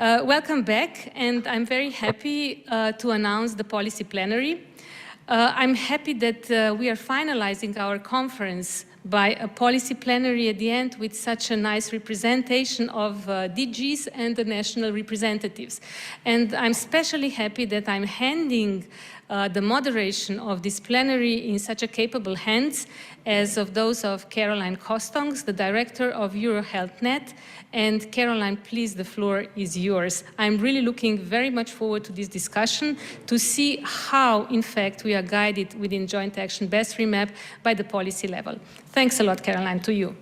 Welcome back, and I'm very happy to announce the policy plenary. I'm happy that we are finalizing our conference by a policy plenary at the end with such a nice representation of DGs and the national representatives. And I'm especially happy that I'm handing the moderation of this plenary in such a capable hands as of those of Caroline Kostongs, the director of EuroHealthNet. And Caroline, please, the floor is yours. I'm really looking very much forward to this discussion to see how, in fact, we are guided within joint action Best-ReMaP by the policy level. Thanks a lot, Caroline, to you.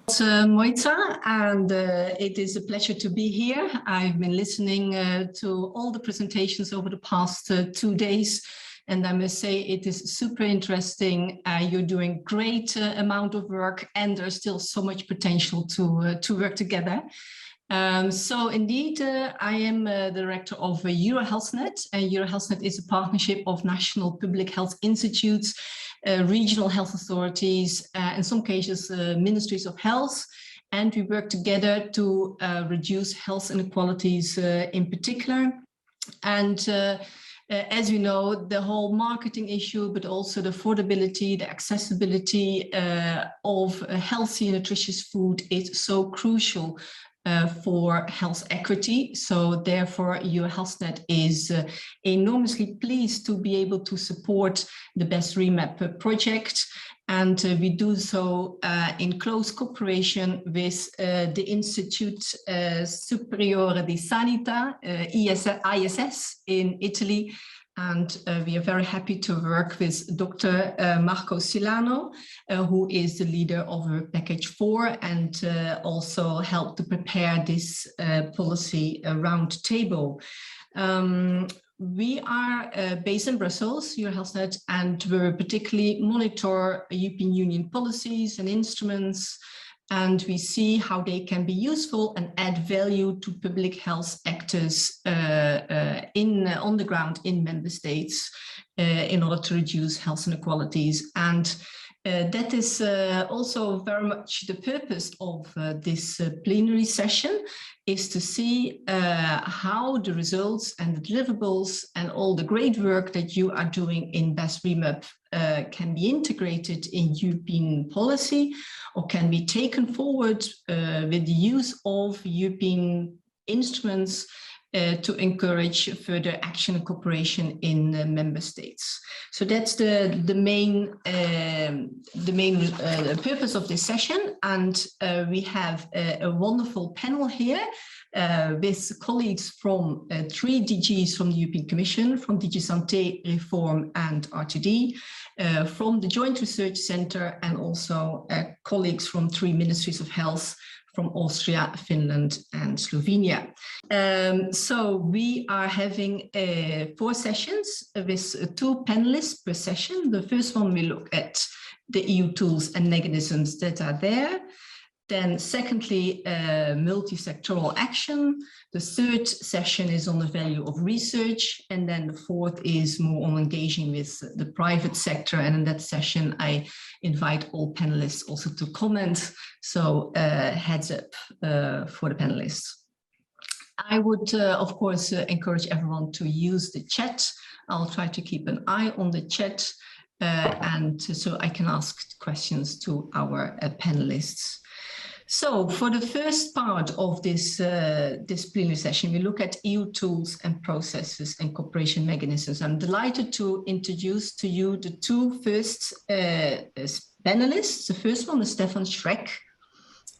Moitza, and it is a pleasure to be here. I've been listening to all the presentations over the past 2 days, and I must say it is super interesting. You're doing great amount of work, and there's still so much potential to work together. So indeed, I am the director of EuroHealthNet. EuroHealthNet is a partnership of national public health institutes, regional health authorities, in some cases, ministries of health, and we work together to reduce health inequalities in particular. And as you know, the whole marketing issue, but also the affordability, the accessibility of healthy, nutritious food is so crucial for health equity. So therefore, EuroHealthNet is enormously pleased to be able to support the Best-ReMaP project. And we do so in close cooperation with the Institute Superiore di Sanità, ISS, in Italy. And we are very happy to work with Dr. Marco Silano, who is the leader of Package 4 and also helped to prepare this policy roundtable. We are based in Brussels, EuroHealthNet, and we particularly monitor European Union policies and instruments, and we see how they can be useful and add value to public health actors on the ground in member states in order to reduce health inequalities. And that is also very much the purpose of this plenary session, is to see how the results and the deliverables and all the great work that you are doing in Best-ReMaP can be integrated in European policy or can be taken forward with the use of European instruments to encourage further action and cooperation in member states. So that's the main purpose of this session. And we have a wonderful panel here with colleagues from 3 DGs from the European Commission, from DG Santé, Reform and RTD, from the Joint Research Centre, and also colleagues from 3 ministries of health from Austria, Finland and Slovenia. So we are having 4 sessions with 2 panelists per session. The first one we look at the EU tools and mechanisms that are there. Then secondly, multi-sectoral action. The third session is on the value of research. And then the fourth is more on engaging with the private sector. And in that session, I invite all panelists also to comment. So heads up for the panelists. I would, of course, encourage everyone to use the chat. I'll try to keep an eye on the chat and so I can ask questions to our panelists. So for the first part of this plenary session, we look at EU tools and processes and cooperation mechanisms. I'm delighted to introduce to you the 2 first panelists. The first one is Stefan Schreck,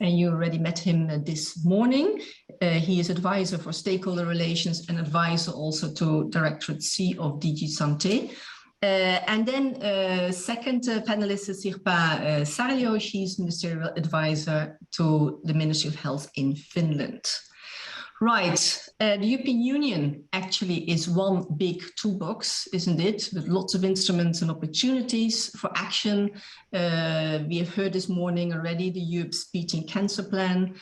and you already met him this morning. He is advisor for stakeholder relations and advisor also to Directorate C of DG Santé. And then second panelist is Sirpa Sarjo. She's ministerial advisor to the Ministry of Health in Finland. Right, the European Union actually is one big toolbox, isn't it? With lots of instruments and opportunities for action. We have heard this morning already the Europe's Beating Cancer Plan,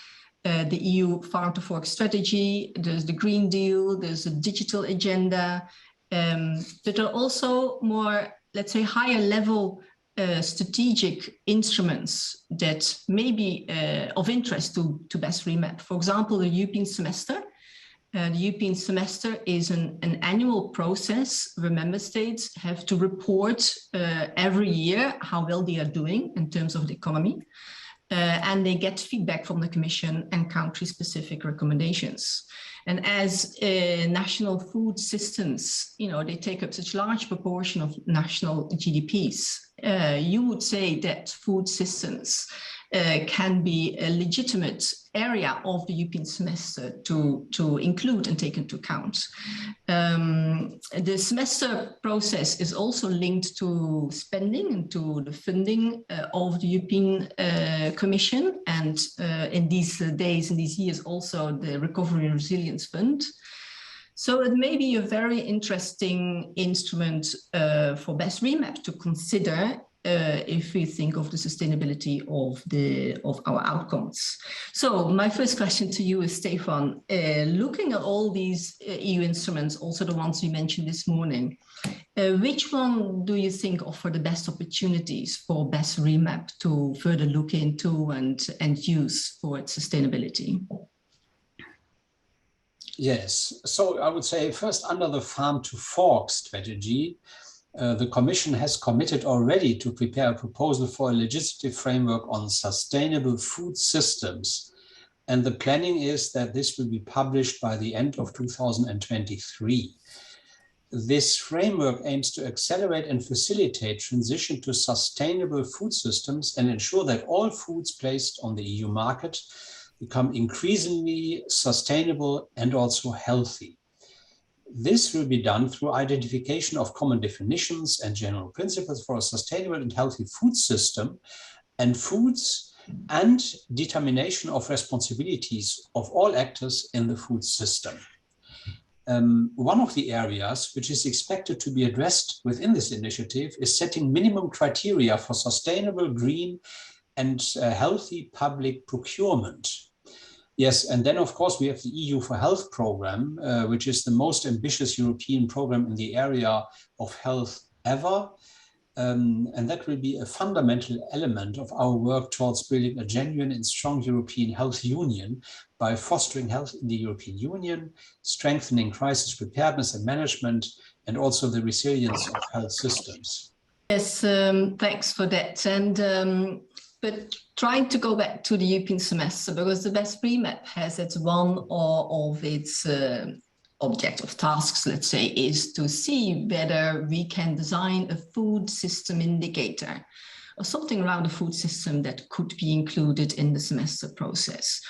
the EU Farm to Fork strategy, there's the Green Deal, there's a digital agenda. But are also more, let's say, higher level strategic instruments that may be of interest to Best-ReMaP. For example, the European semester, The European semester is an annual process where member states have to report every year how well they are doing in terms of the economy. And they get feedback from the Commission and country-specific recommendations. And as national food systems, they take up such large proportion of national GDPs, you would say that food systems can be a legitimate area of the European semester to include and take into account. The semester process is also linked to spending and to the funding of the European Commission, and in these days, in these years, also the Recovery and Resilience Fund. So it may be a very interesting instrument for Best-ReMaP to consider if we think of the sustainability of our outcomes. So my first question to you is, Stefan, looking at all these EU instruments, also the ones we mentioned this morning, which one do you think offer the best opportunities for Best-ReMaP to further look into and use for its sustainability? Yes, so I would say first, under the Farm to Fork strategy, the Commission has committed already to prepare a proposal for a legislative framework on sustainable food systems. And the planning is that this will be published by the end of 2023. This framework aims to accelerate and facilitate transition to sustainable food systems and ensure that all foods placed on the EU market become increasingly sustainable and also healthy. This will be done through identification of common definitions and general principles for a sustainable and healthy food system and foods, and determination of responsibilities of all actors in the food system. One of the areas which is expected to be addressed within this initiative is setting minimum criteria for sustainable, green, and healthy public procurement. Yes, and then of course we have the EU for Health program, which is the most ambitious European program in the area of health ever. And that will be a fundamental element of our work towards building a genuine and strong European health union by fostering health in the European Union, strengthening crisis preparedness and management, and also the resilience of health systems. Yes, thanks for that. And but trying to go back to the European semester, because the Best-ReMaP has as one of its objective tasks, let's say, is to see whether we can design a food system indicator or something around the food system that could be included in the semester process.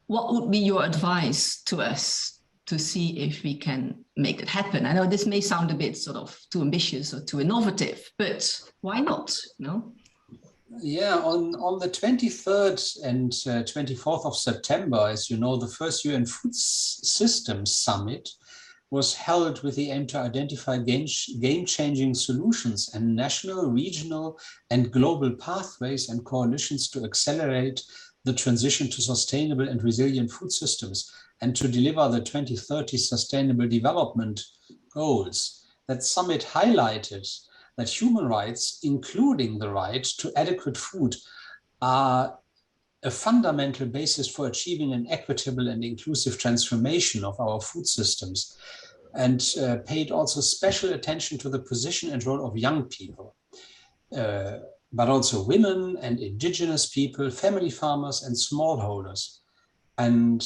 What would be your advice to us to see if we can make it happen? I know this may sound a bit sort of too ambitious or too innovative, but why not? Yeah, on the 23rd and 24th of September, as you know, the first UN Food Systems Summit was held with the aim to identify game-changing solutions and national, regional, and global pathways and coalitions to accelerate the transition to sustainable and resilient food systems and to deliver the 2030 Sustainable Development Goals. That summit highlighted that human rights, including the right to adequate food, are a fundamental basis for achieving an equitable and inclusive transformation of our food systems, and paid also special attention to the position and role of young people, but also women and indigenous people, family farmers and smallholders. And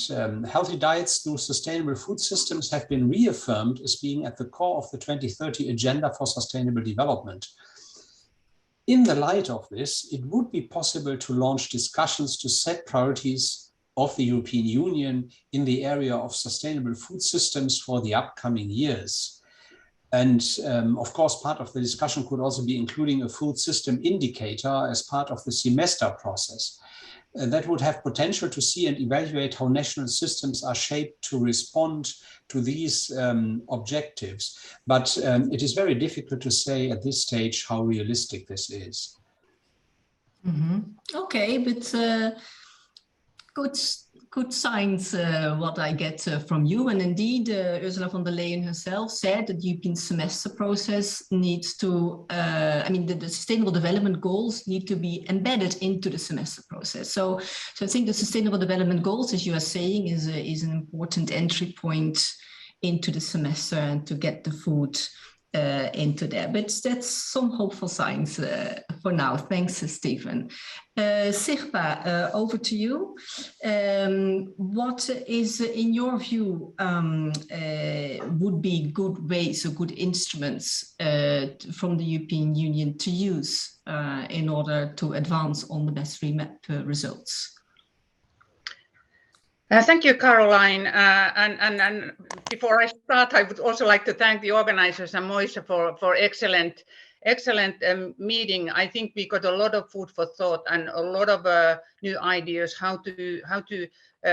healthy diets through sustainable food systems have been reaffirmed as being at the core of the 2030 Agenda for Sustainable Development. In the light of this, it would be possible to launch discussions to set priorities of the European Union in the area of sustainable food systems for the upcoming years. And of course, part of the discussion could also be including a food system indicator as part of the semester process. That would have potential to see and evaluate how national systems are shaped to respond to these objectives. But it is very difficult to say at this stage how realistic this is. Mm-hmm. Okay, but could good signs, what I get from you. And indeed, Ursula von der Leyen herself said that the European semester process needs to, the sustainable development goals need to be embedded into the semester process. So I think the sustainable development goals, as you are saying, is an important entry point into the semester and to get the food into there. But that's some hopeful signs for now. Thanks, Stephen. Sigva, over to you. What is, in your view, would be good ways or good instruments from the European Union to use in order to advance on the Best-ReMaP results? Thank you, Caroline. And before I start, I would also like to thank the organizers and Moisa for excellent meeting. I think we got a lot of food for thought and a lot of new ideas how to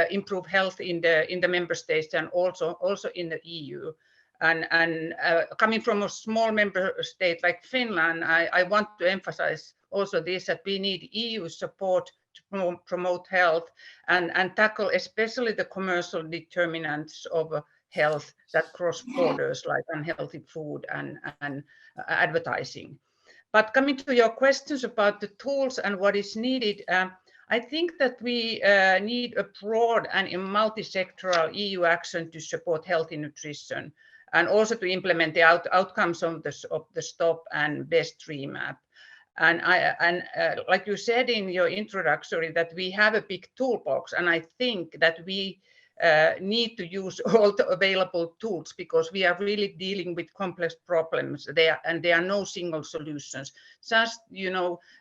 improve health in the member states and also in the EU. And coming from a small member state like Finland, I want to emphasize also this, that we need EU support to promote health and tackle especially the commercial determinants of health that cross borders, like unhealthy food and advertising. But coming to your questions about the tools and what is needed, I think that we need a broad and multi-sectoral EU action to support healthy nutrition and also to implement the outcomes of the STOP and Best-ReMaP. And like you said in your introductory, that we have a big toolbox, and I think that we need to use all the available tools because we are really dealing with complex problems there, and there are no single solutions. Just,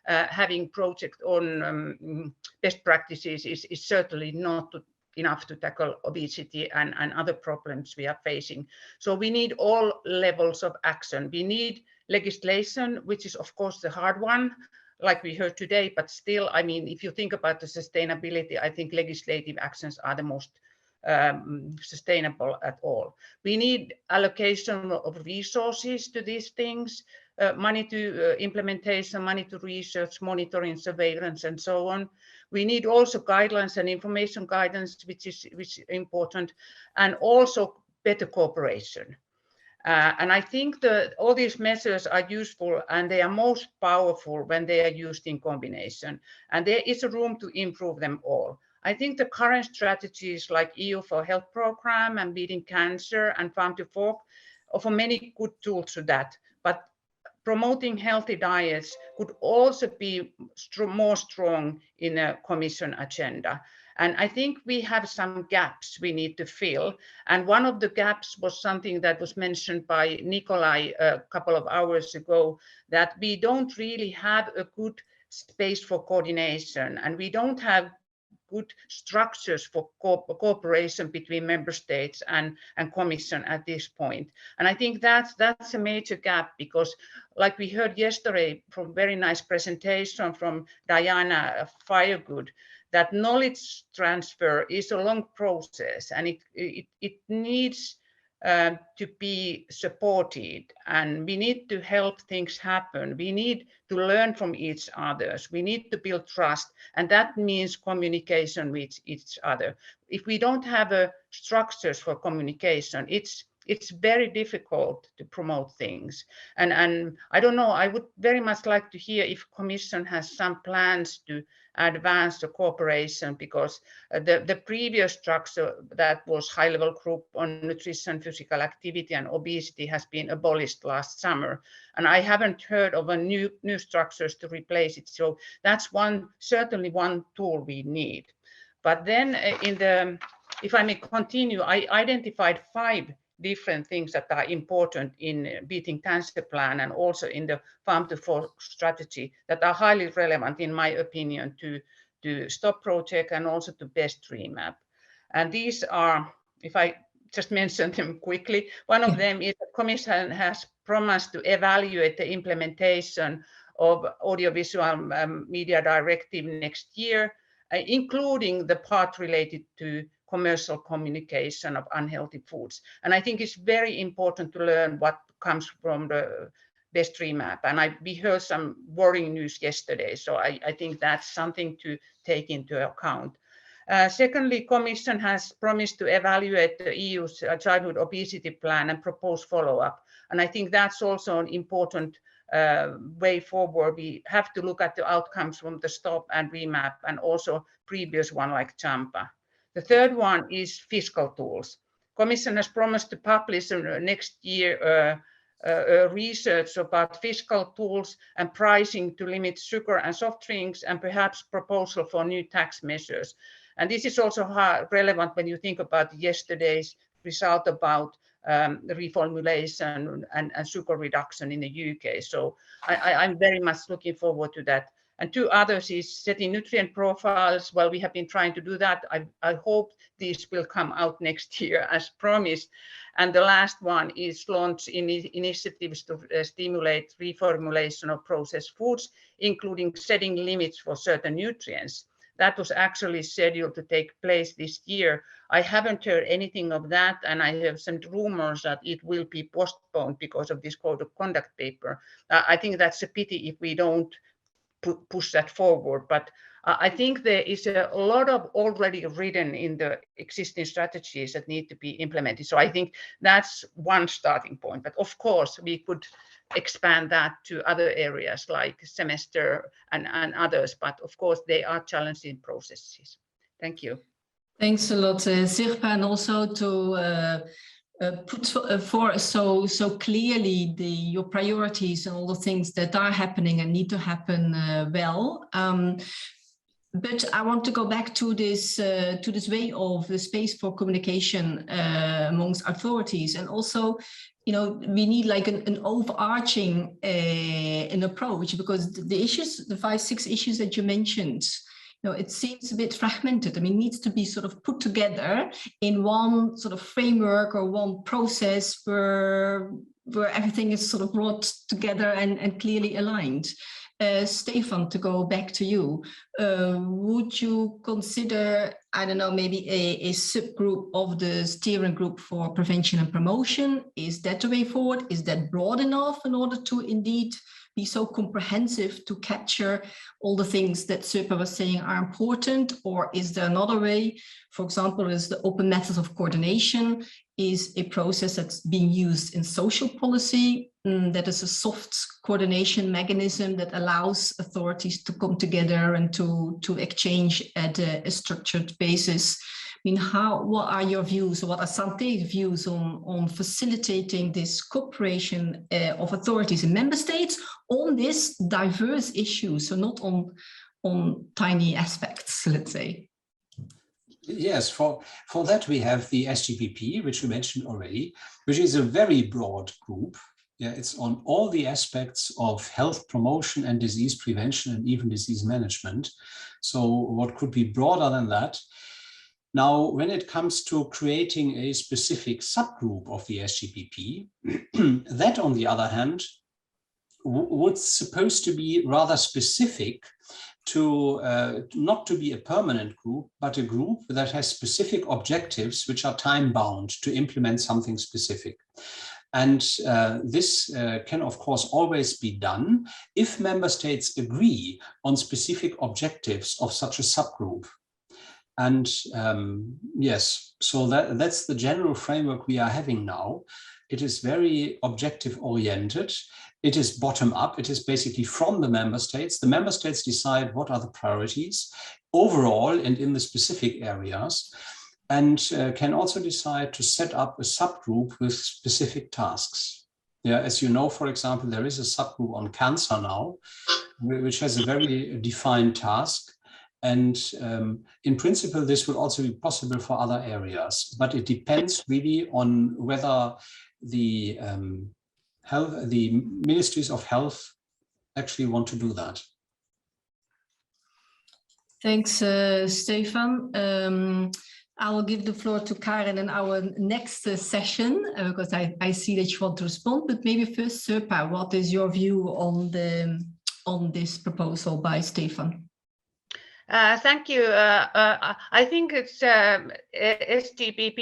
having project on best practices is certainly not enough to tackle obesity and other problems we are facing. So we need all levels of action. We need legislation, which is of course the hard one, like we heard today, but still, if you think about the sustainability, I think legislative actions are the most sustainable at all. We need allocation of resources to these things, money to implementation, money to research, monitoring, surveillance, and so on. We need also guidelines and information guidance, which is important, and also better cooperation. And I think that all these measures are useful and they are most powerful when they are used in combination. And there is a room to improve them all. I think the current strategies like EU for Health program and beating cancer and Farm to Fork offer many good tools to that. But promoting healthy diets could also be more strong in a Commission agenda. And I think we have some gaps we need to fill. And one of the gaps was something that was mentioned by Nikolai a couple of hours ago, that we don't really have a good space for coordination, and we don't have good structures for cooperation between member states and Commission at this point. And I think that's a major gap, because like we heard yesterday from very nice presentation from Diana Firegood, that knowledge transfer is a long process and it needs to be supported, and we need to help things happen. We need to learn from each other. We need to build trust, and that means communication with each other. If we don't have structures for communication, it's very difficult to promote things. And I don't know, I would very much like to hear if Commission has some plans to advance the cooperation, because the previous structure that was high-level group on nutrition, physical activity and obesity has been abolished last summer. And I haven't heard of a new structures to replace it. So that's certainly one tool we need. But then if I may continue, I identified 5 different things that are important in beating cancer plan and also in the Farm to Fork strategy that are highly relevant, in my opinion, to STOP project and also to Best-ReMaP. And these are, if I just mention them quickly, one of them is the Commission has promised to evaluate the implementation of audiovisual media directive next year, including the part related to commercial communication of unhealthy foods. And I think it's very important to learn what comes from the Best-ReMaP. And we heard some worrying news yesterday. So I think that's something to take into account. Secondly, Commission has promised to evaluate the EU's childhood obesity plan and propose follow-up. And I think that's also an important way forward. We have to look at the outcomes from the STOP and ReMap and also previous one like JAMPA. The third one is fiscal tools. Commission has promised to publish next year research about fiscal tools and pricing to limit sugar and soft drinks, and perhaps proposal for new tax measures. And this is also relevant when you think about yesterday's result about reformulation and sugar reduction in the UK. So I'm very much looking forward to that. And two others is setting nutrient profiles. Well, we have been trying to do that. I hope these will come out next year as promised. And the last one is launch initiatives to stimulate reformulation of processed foods, including setting limits for certain nutrients. That was actually scheduled to take place this year. I haven't heard anything of that, and I have some rumors that it will be postponed because of this code of conduct paper. I think that's a pity if we don't push that forward, but I think there is a lot of already written in the existing strategies that need to be implemented. So I think that's one starting point, but of course we could expand that to other areas like semester and others, but of course they are challenging processes. Thank you. Thanks a lot, Sirpa, and also to put for so clearly your priorities and all the things that are happening and need to happen well. But I want to go back to this way of the space for communication amongst authorities, and also, you know, we need like an overarching an approach, because the issues, the 5-6 issues that you mentioned, you know, it seems a bit fragmented. I mean, it needs to be sort of put together in one sort of framework or one process where everything is sort of brought together and clearly aligned. Stefan, to go back to you, would you consider, I don't know, maybe a subgroup of the steering group for prevention and promotion? Is that the way forward? Is that broad enough in order to indeed be so comprehensive to capture all the things that Sirpa was saying are important? Or is there another way? For example, is the open methods of coordination is a process that's being used in social policy. That is a soft coordination mechanism that allows authorities to come together and to exchange at a structured basis. I mean, what are your views, or what are Santé's views on facilitating this cooperation of authorities in member states on this diverse issue, so not on tiny aspects, let's say? Yes, for that we have the SGPP, which we mentioned already, which is a very broad group. Yeah, it's on all the aspects of health promotion and disease prevention and even disease management. So what could be broader than that? Now, when it comes to creating a specific subgroup of the SGPP, that on the other hand, was supposed to be rather specific to not to be a permanent group, but a group that has specific objectives which are time bound to implement something specific. And this can, of course, always be done if member states agree on specific objectives of such a subgroup. And yes, so that's the general framework we are having now. It is very objective oriented. It is bottom up. It is basically from the member states. The member states decide what are the priorities overall and in the specific areas, and can also decide to set up a subgroup with specific tasks. Yeah, as you know, for example, there is a subgroup on cancer now, which has a very defined task. And in principle, this will also be possible for other areas, but it depends really on whether the ministries of health actually want to do that. Thanks, Stefan. I will give the floor to Karen in our next session, because I see that you want to respond, but maybe first, Sirpa, what is your view on this proposal by Stefan? Thank you. I think it's SGPP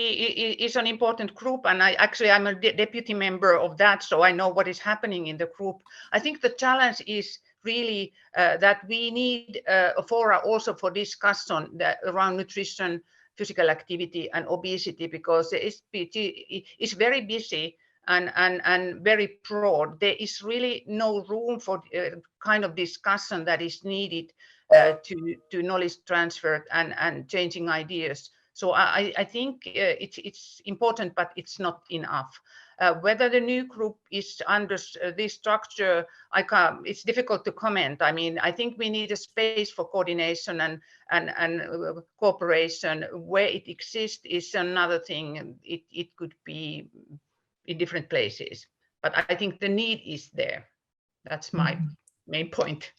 is an important group, and I'm a deputy member of that, so I know what is happening in the group. I think the challenge is really that we need a fora also for discussion around nutrition, physical activity and obesity, because the SPG is very busy and very broad. There is really no room for kind of discussion that is needed to knowledge transfer and changing ideas. So I think it's important, but it's not enough. Whether the new group is under this structure, it's difficult to comment. I mean, I think we need a space for coordination and cooperation. Where it exists is another thing. It could be in different places, but I think the need is there. That's my main point.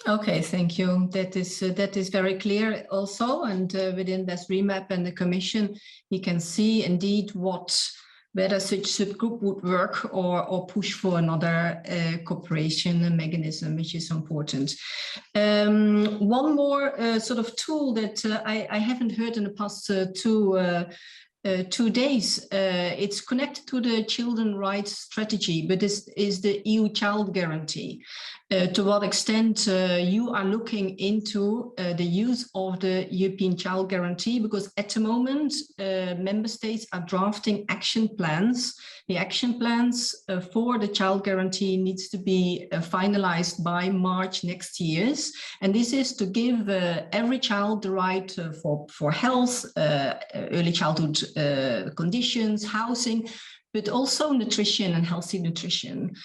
Okay, thank you. That is very clear also, and within Best-ReMaP and the Commission, we can see indeed whether such subgroup would work or push for another cooperation mechanism, which is important. One more sort of tool that I haven't heard in the past 2 days. It's connected to the children's rights strategy, but this is the EU Child Guarantee. To what extent you are looking into the use of the European Child Guarantee, because at the moment member states are drafting action plans. The action plans for the Child Guarantee needs to be finalized by March next year, and this is to give every child the right for health, early childhood conditions, housing, but also nutrition and healthy nutrition.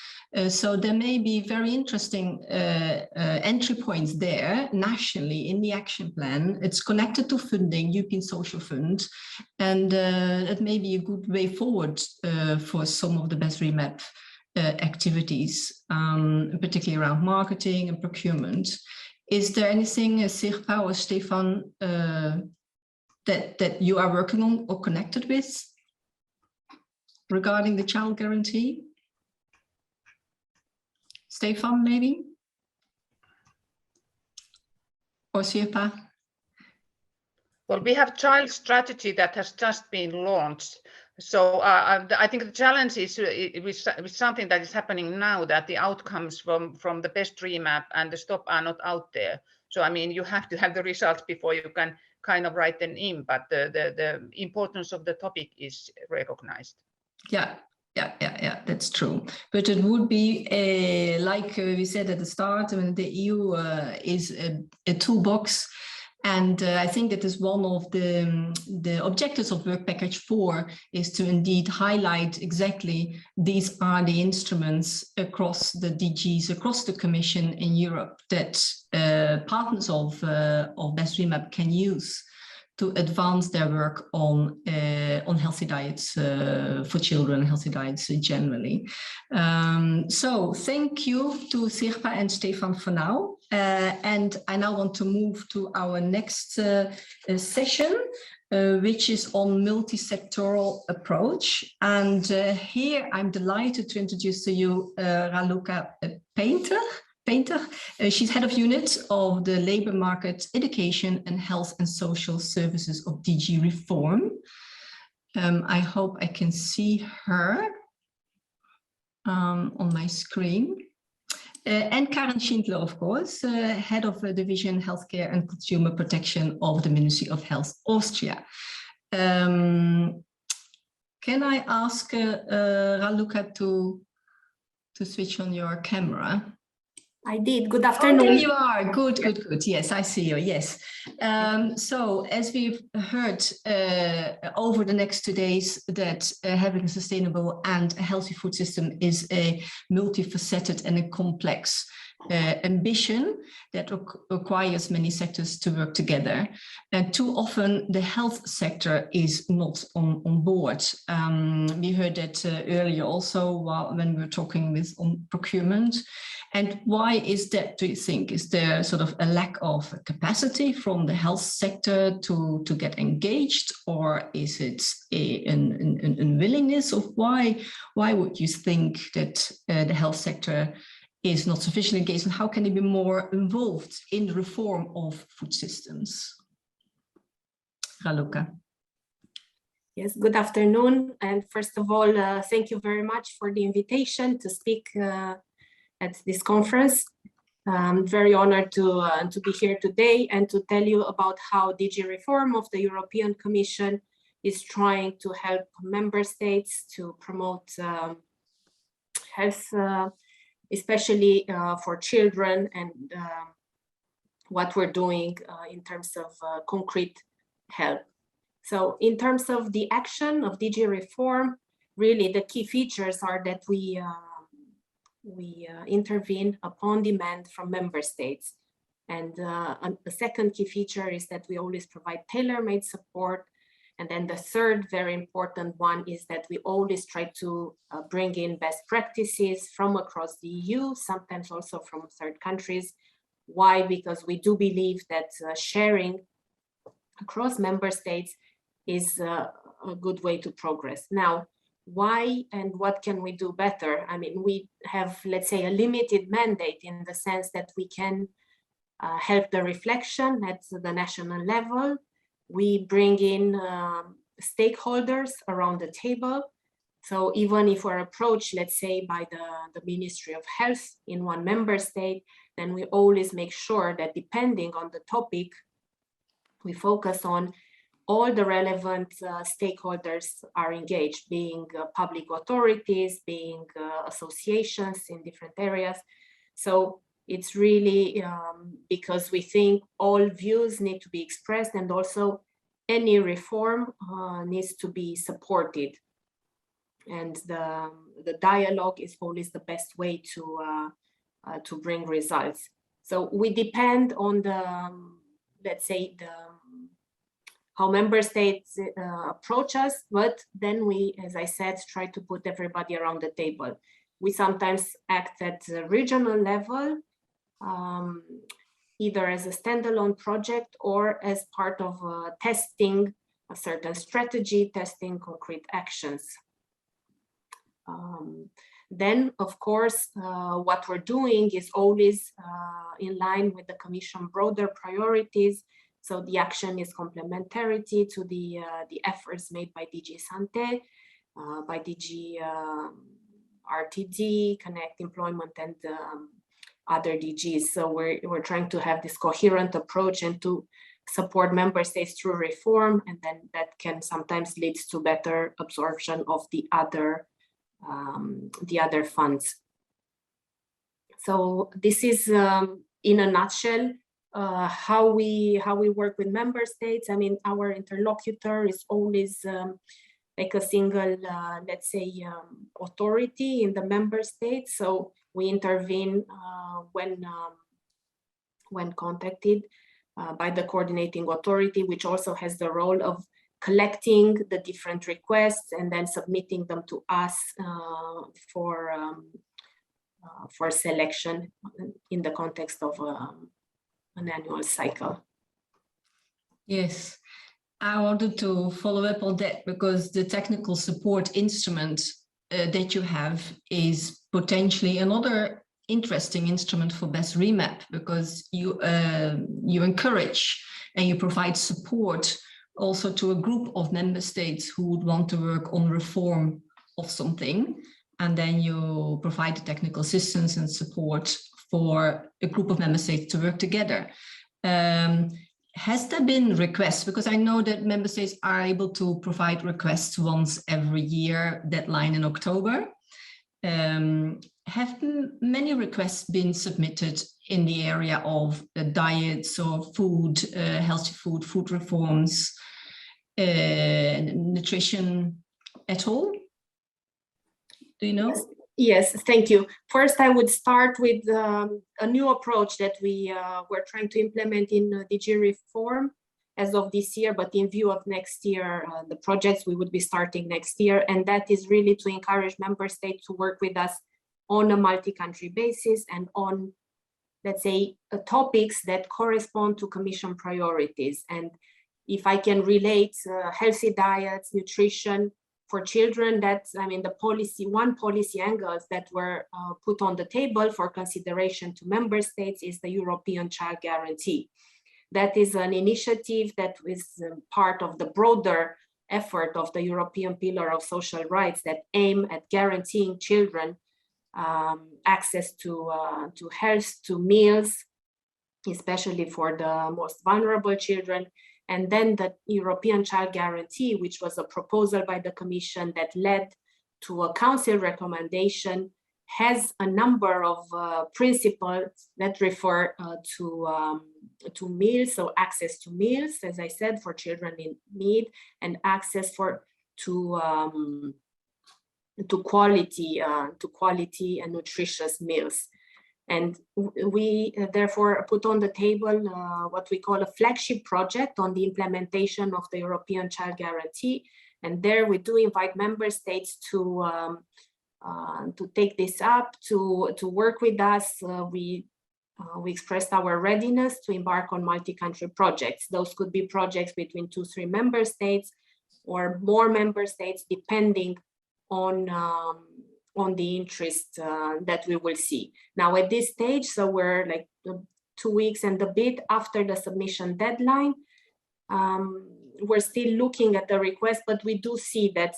So there may be very interesting entry points there nationally in the action plan. It's connected to funding, European Social Fund, and it may be a good way forward for some of the Best-ReMaP activities, particularly around marketing and procurement. Is there anything, Sirpa or Stefan, that you are working on or connected with regarding the Child Guarantee? Stefan, maybe? Or Sirpa? Well, we have child strategy that has just been launched. So I think the challenge is with something that is happening now, that the outcomes from the Best-ReMaP and the STOP are not out there. So, I mean, you have to have the results before you can kind of write them in, but the importance of the topic is recognized. Yeah, that's true. But it would be like we said at the start, I mean, the EU is a toolbox, and I think that is one of the objectives of Work Package 4 is to indeed highlight exactly these are the instruments across the DGs, across the Commission in Europe that partners of Best-ReMaP can use to advance their work on healthy diets for children, healthy diets generally. So thank you to Sirpa and Stefan for now. And I now want to move to our next session, which is on multi-sectoral approach. And here I'm delighted to introduce to you Raluca Painter. She's head of unit of the Labour Market, Education and Health and Social Services of DG Reform. I hope I can see her on my screen. And Karen Schindler, of course, head of Division Healthcare and Consumer Protection of the Ministry of Health, Austria. Can I ask Raluca to switch on your camera? I did. Good afternoon. Oh, there you are. Good. Yes, I see you. Yes. So as we've heard over the next 2 days, that having a sustainable and a healthy food system is a multifaceted and a complex ambition that requires many sectors to work together. And too often the health sector is not on board. We heard that earlier also when we were talking on procurement. And why is that, do you think? Is there sort of a lack of capacity from the health sector to get engaged, or is it an unwillingness of why would you think that the health sector is not sufficiently engaged, and how can they be more involved in the reform of food systems? Raluca. Yes, good afternoon. And first of all, thank you very much for the invitation to speak at this conference. I'm very honored to be here today and to tell you about how DG Reform of the European Commission is trying to help member states to promote health, especially for children, and what we're doing in terms of concrete help. So in terms of the action of DG Reform, really the key features are that we intervene upon demand from member states. And the second key feature is that we always provide tailor-made support. And then the third very important one is that we always try to bring in best practices from across the EU, sometimes also from third countries. Why? Because we do believe that sharing across member states is a good way to progress. Now, why and what can we do better? I mean, we have, let's say, a limited mandate in the sense that we can help the reflection at the national level. We bring in stakeholders around the table. So even if we're approached, let's say, by the Ministry of Health in one member state, then we always make sure that depending on the topic, we focus on all the relevant stakeholders are engaged, being public authorities, being associations in different areas. So it's really because we think all views need to be expressed, and also any reform needs to be supported. And the dialogue is always the best way to bring results. So we depend on the, let's say, how member states approach us, but then we, as I said, try to put everybody around the table. We sometimes act at the regional level, either as a standalone project or as part of testing a certain strategy, testing concrete actions. Then, of course, what we're doing is always in line with the Commission broader priorities. So the action is complementarity to the efforts made by DG Sante, by DG RTD, Connect, Employment, and other DGs. So we're trying to have this coherent approach and to support member states through reform, and then that can sometimes lead to better absorption of the other funds. So this is in a nutshell how we work with member states. I mean, our interlocutor is always like a single, let's say, authority in the member states. So we intervene when contacted by the coordinating authority, which also has the role of collecting the different requests and then submitting them to us for selection in the context of an annual cycle. Yes, I wanted to follow up on that because the technical support instrument that you have is potentially another interesting instrument for Best-ReMaP, because you encourage and you provide support also to a group of member states who would want to work on reform of something, and then you provide the technical assistance and support for a group of member states to work together. Has there been requests? Because I know that member states are able to provide requests once every year, deadline in October. Have many requests been submitted in the area of diets or food, healthy food reforms, nutrition at all? Do you know? Yes, thank you. First, I would start with a new approach that we're trying to implement in DG Reform as of this year, but in view of next year, the projects we would be starting next year. And that is really to encourage member states to work with us on a multi-country basis and on, let's say, topics that correspond to Commission priorities. And if I can relate healthy diets, nutrition for children, that's, I mean, one policy angles that were put on the table for consideration to member states is the European Child Guarantee. That is an initiative that is part of the broader effort of the European Pillar of Social Rights that aim at guaranteeing children access to health, to meals, especially for the most vulnerable children. And then the European Child Guarantee, which was a proposal by the Commission that led to a Council recommendation, has a number of principles that refer to meals, so access to meals, as I said, for children in need, and access to quality and nutritious meals. And we therefore put on the table what we call a flagship project on the implementation of the European Child Guarantee. And there we do invite member states to take this up, to work with us. We expressed our readiness to embark on multi-country projects. Those could be projects between 2-3 member states or more member states, depending on the interest that we will see. Now at this stage, so we're like 2 weeks and a bit after the submission deadline. We're still looking at the request, but we do see that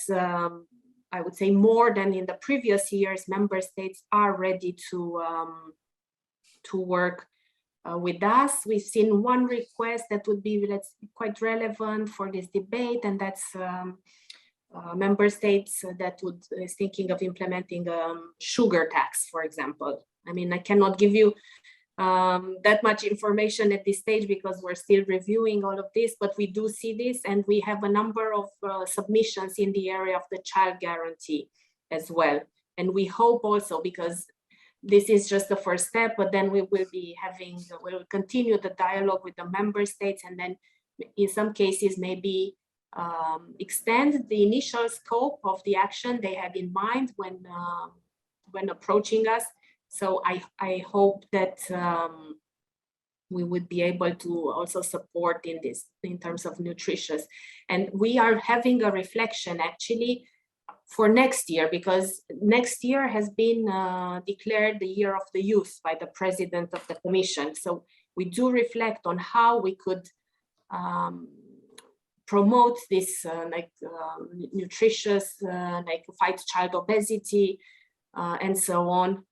I would say more than in the previous years, member states are ready to work with us. We've seen one request that would be quite relevant for this debate, and that's member states that is thinking of implementing sugar tax, for example. I mean, I cannot give you that much information at this stage because we're still reviewing all of this, but we do see this, and we have a number of submissions in the area of the child guarantee as well. And we hope also, because this is just the first step, but then we will be we'll continue the dialogue with the member states, and then in some cases maybe extend the initial scope of the action they had in mind when approaching us. So I hope that we would be able to also support in this in terms of nutritious. And we are having a reflection actually for next year, because next year has been declared the year of the youth by the president of the Commission. So we do reflect on how we could promote this nutritious, fight child obesity and so on.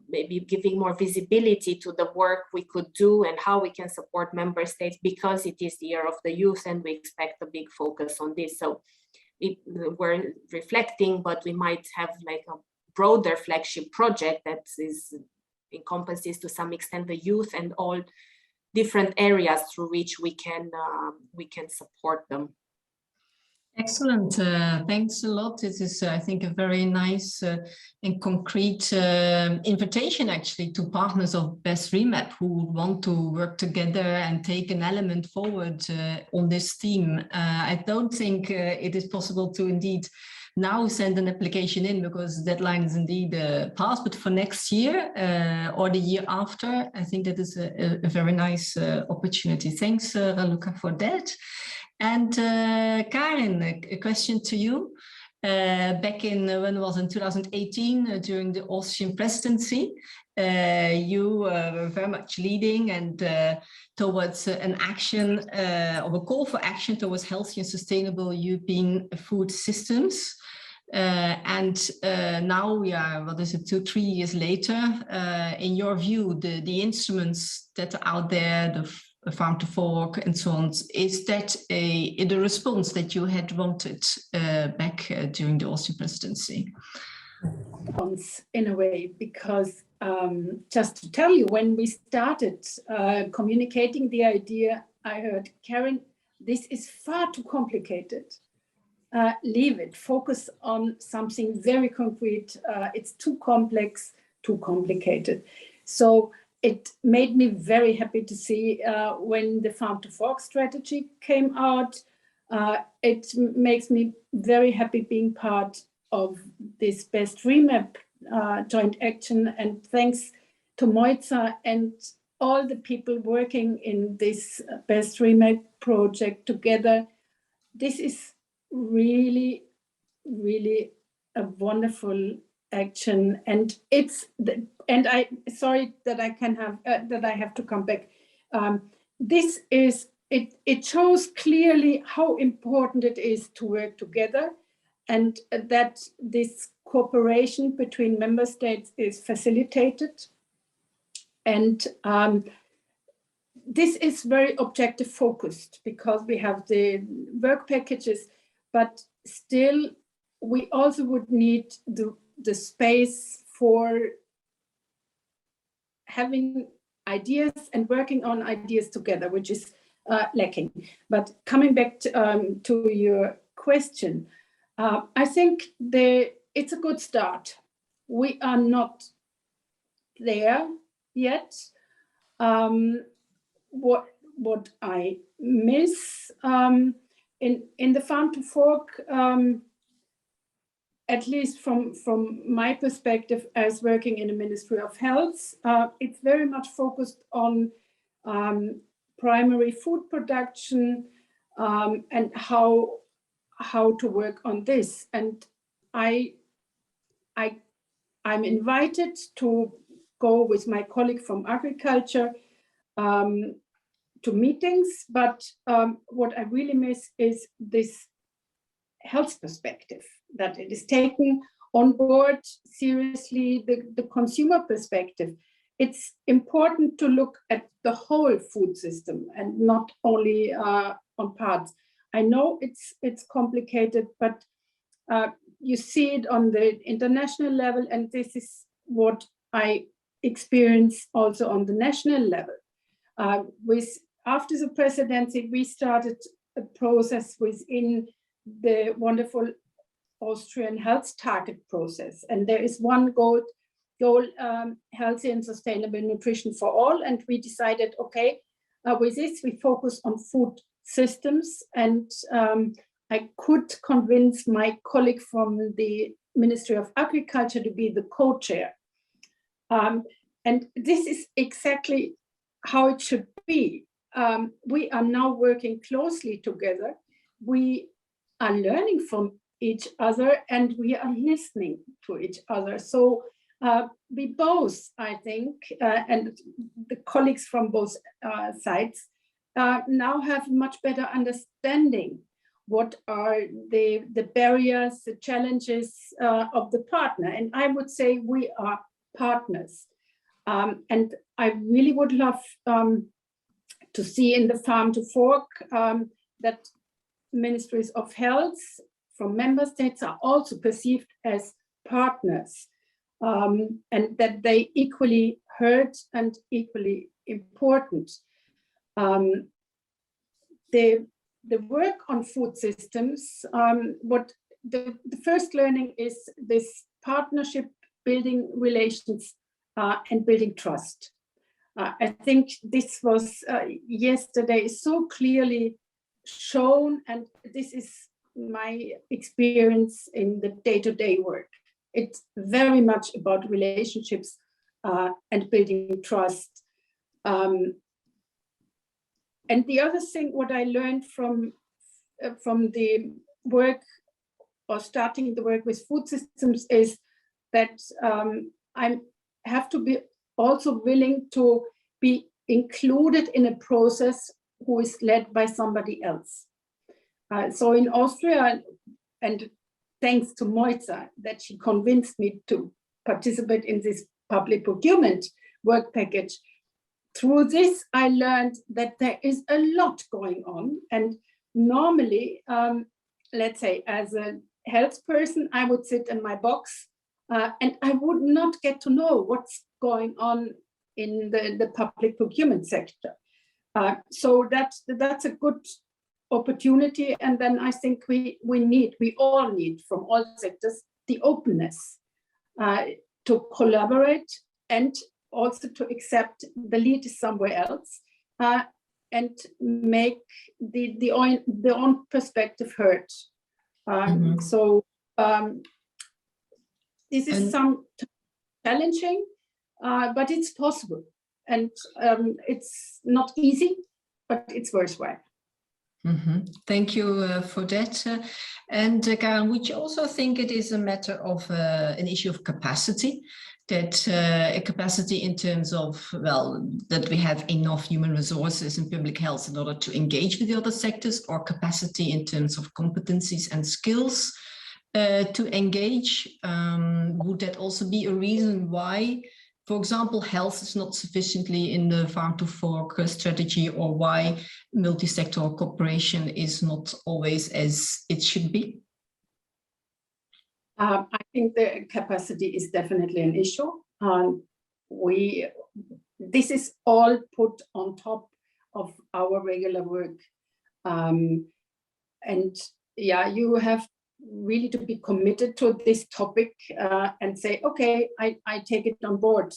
Maybe giving more visibility to the work we could do and how we can support member states, because it is the year of the youth and we expect a big focus on this. So we're reflecting, but we might have like a broader flagship project that encompasses to some extent the youth and all different areas through which we can support them. Excellent. Thanks a lot. This is, I think, a very nice and concrete invitation actually to partners of Best-ReMaP who want to work together and take an element forward on this theme. I don't think it is possible to indeed now send an application in because the deadline is indeed passed, but for next year or the year after, I think that is a very nice opportunity. Thanks, Raluca, for that. And Karin, a question to you. Back in, when it was in 2018, during the Austrian presidency, you were very much leading and towards an action or a call for action towards healthy and sustainable European food systems. And now we are, what is it, 2-3 years later, in your view, the instruments that are out there, the farm to fork and so on, is that the response that you had wanted back during the Austrian presidency? In a way, because just to tell you, when we started communicating the idea, I heard, Karen, this is far too complicated. Leave it, focus on something very concrete. It's too complex, too complicated. So it made me very happy to see when the Farm to Fork strategy came out. It makes me very happy being part of this Best-ReMaP joint action. And thanks to Mojca and all the people working in this Best-ReMaP project together. This is really, really a wonderful action, and I sorry that I can have that I have to come back. This is it shows clearly how important it is to work together, and that this cooperation between member states is facilitated. And this is very objective focused because we have the work packages, but still we also would need the space for having ideas and working on ideas together, which is lacking. But coming back to your question, I think it's a good start. We are not there yet. What I miss in the Farm to Fork, at least from my perspective as working in the Ministry of Health, it's very much focused on primary food production and how to work on this. And I'm invited to go with my colleague from agriculture to meetings, but what I really miss is this health perspective, that it is taken on board seriously, the consumer perspective. It's important to look at the whole food system and not only on parts. I know it's complicated, but you see it on the international level, and this is what I experience also on the national level. After the presidency, we started a process within the wonderful Austrian health target process. And there is one goal, healthy and sustainable nutrition for all. And we decided, okay, with this, we focus on food systems. And I could convince my colleague from the Ministry of Agriculture to be the co-chair. And this is exactly how it should be. We are now working closely together. We are learning from each other and we are listening to each other. So we both, I think, and the colleagues from both sides now have much better understanding what are the barriers, the challenges of the partner. And I would say we are partners. And I really would love to see in the Farm to Fork that ministries of health from member states are also perceived as partners, and that they equally heard and equally important. The work on food systems, what the first learning is this partnership, building relations and building trust. I think this was yesterday so clearly shown, and this is my experience in the day-to-day work. It's very much about relationships and building trust. And the other thing, what I learned from the work or starting the work with food systems is that I have to be also willing to be included in a process who is led by somebody else. So in Austria, and thanks to Moitza, that she convinced me to participate in this public procurement work package. Through this, I learned that there is a lot going on. And normally, let's say as a health person, I would sit in my box and I would not get to know what's going on in the public procurement sector. So that's a good opportunity. And then I think we all need from all sectors the openness to collaborate and also to accept the lead is somewhere else and make the own perspective heard. So this is some challenging, but it's possible. And it's not easy, but it's worthwhile. Thank you for that. And Karen, would you also think it is a matter of an issue of capacity? That a capacity in terms of, well, that we have enough human resources in public health in order to engage with the other sectors, or capacity in terms of competencies and skills to engage? Would that also be a reason why, for example, health is not sufficiently in the farm to fork strategy, or why multi-sectoral cooperation is not always as it should be? I think the capacity is definitely an issue. This is all put on top of our regular work. And yeah, you have really to be committed to this topic and say, okay, I take it on board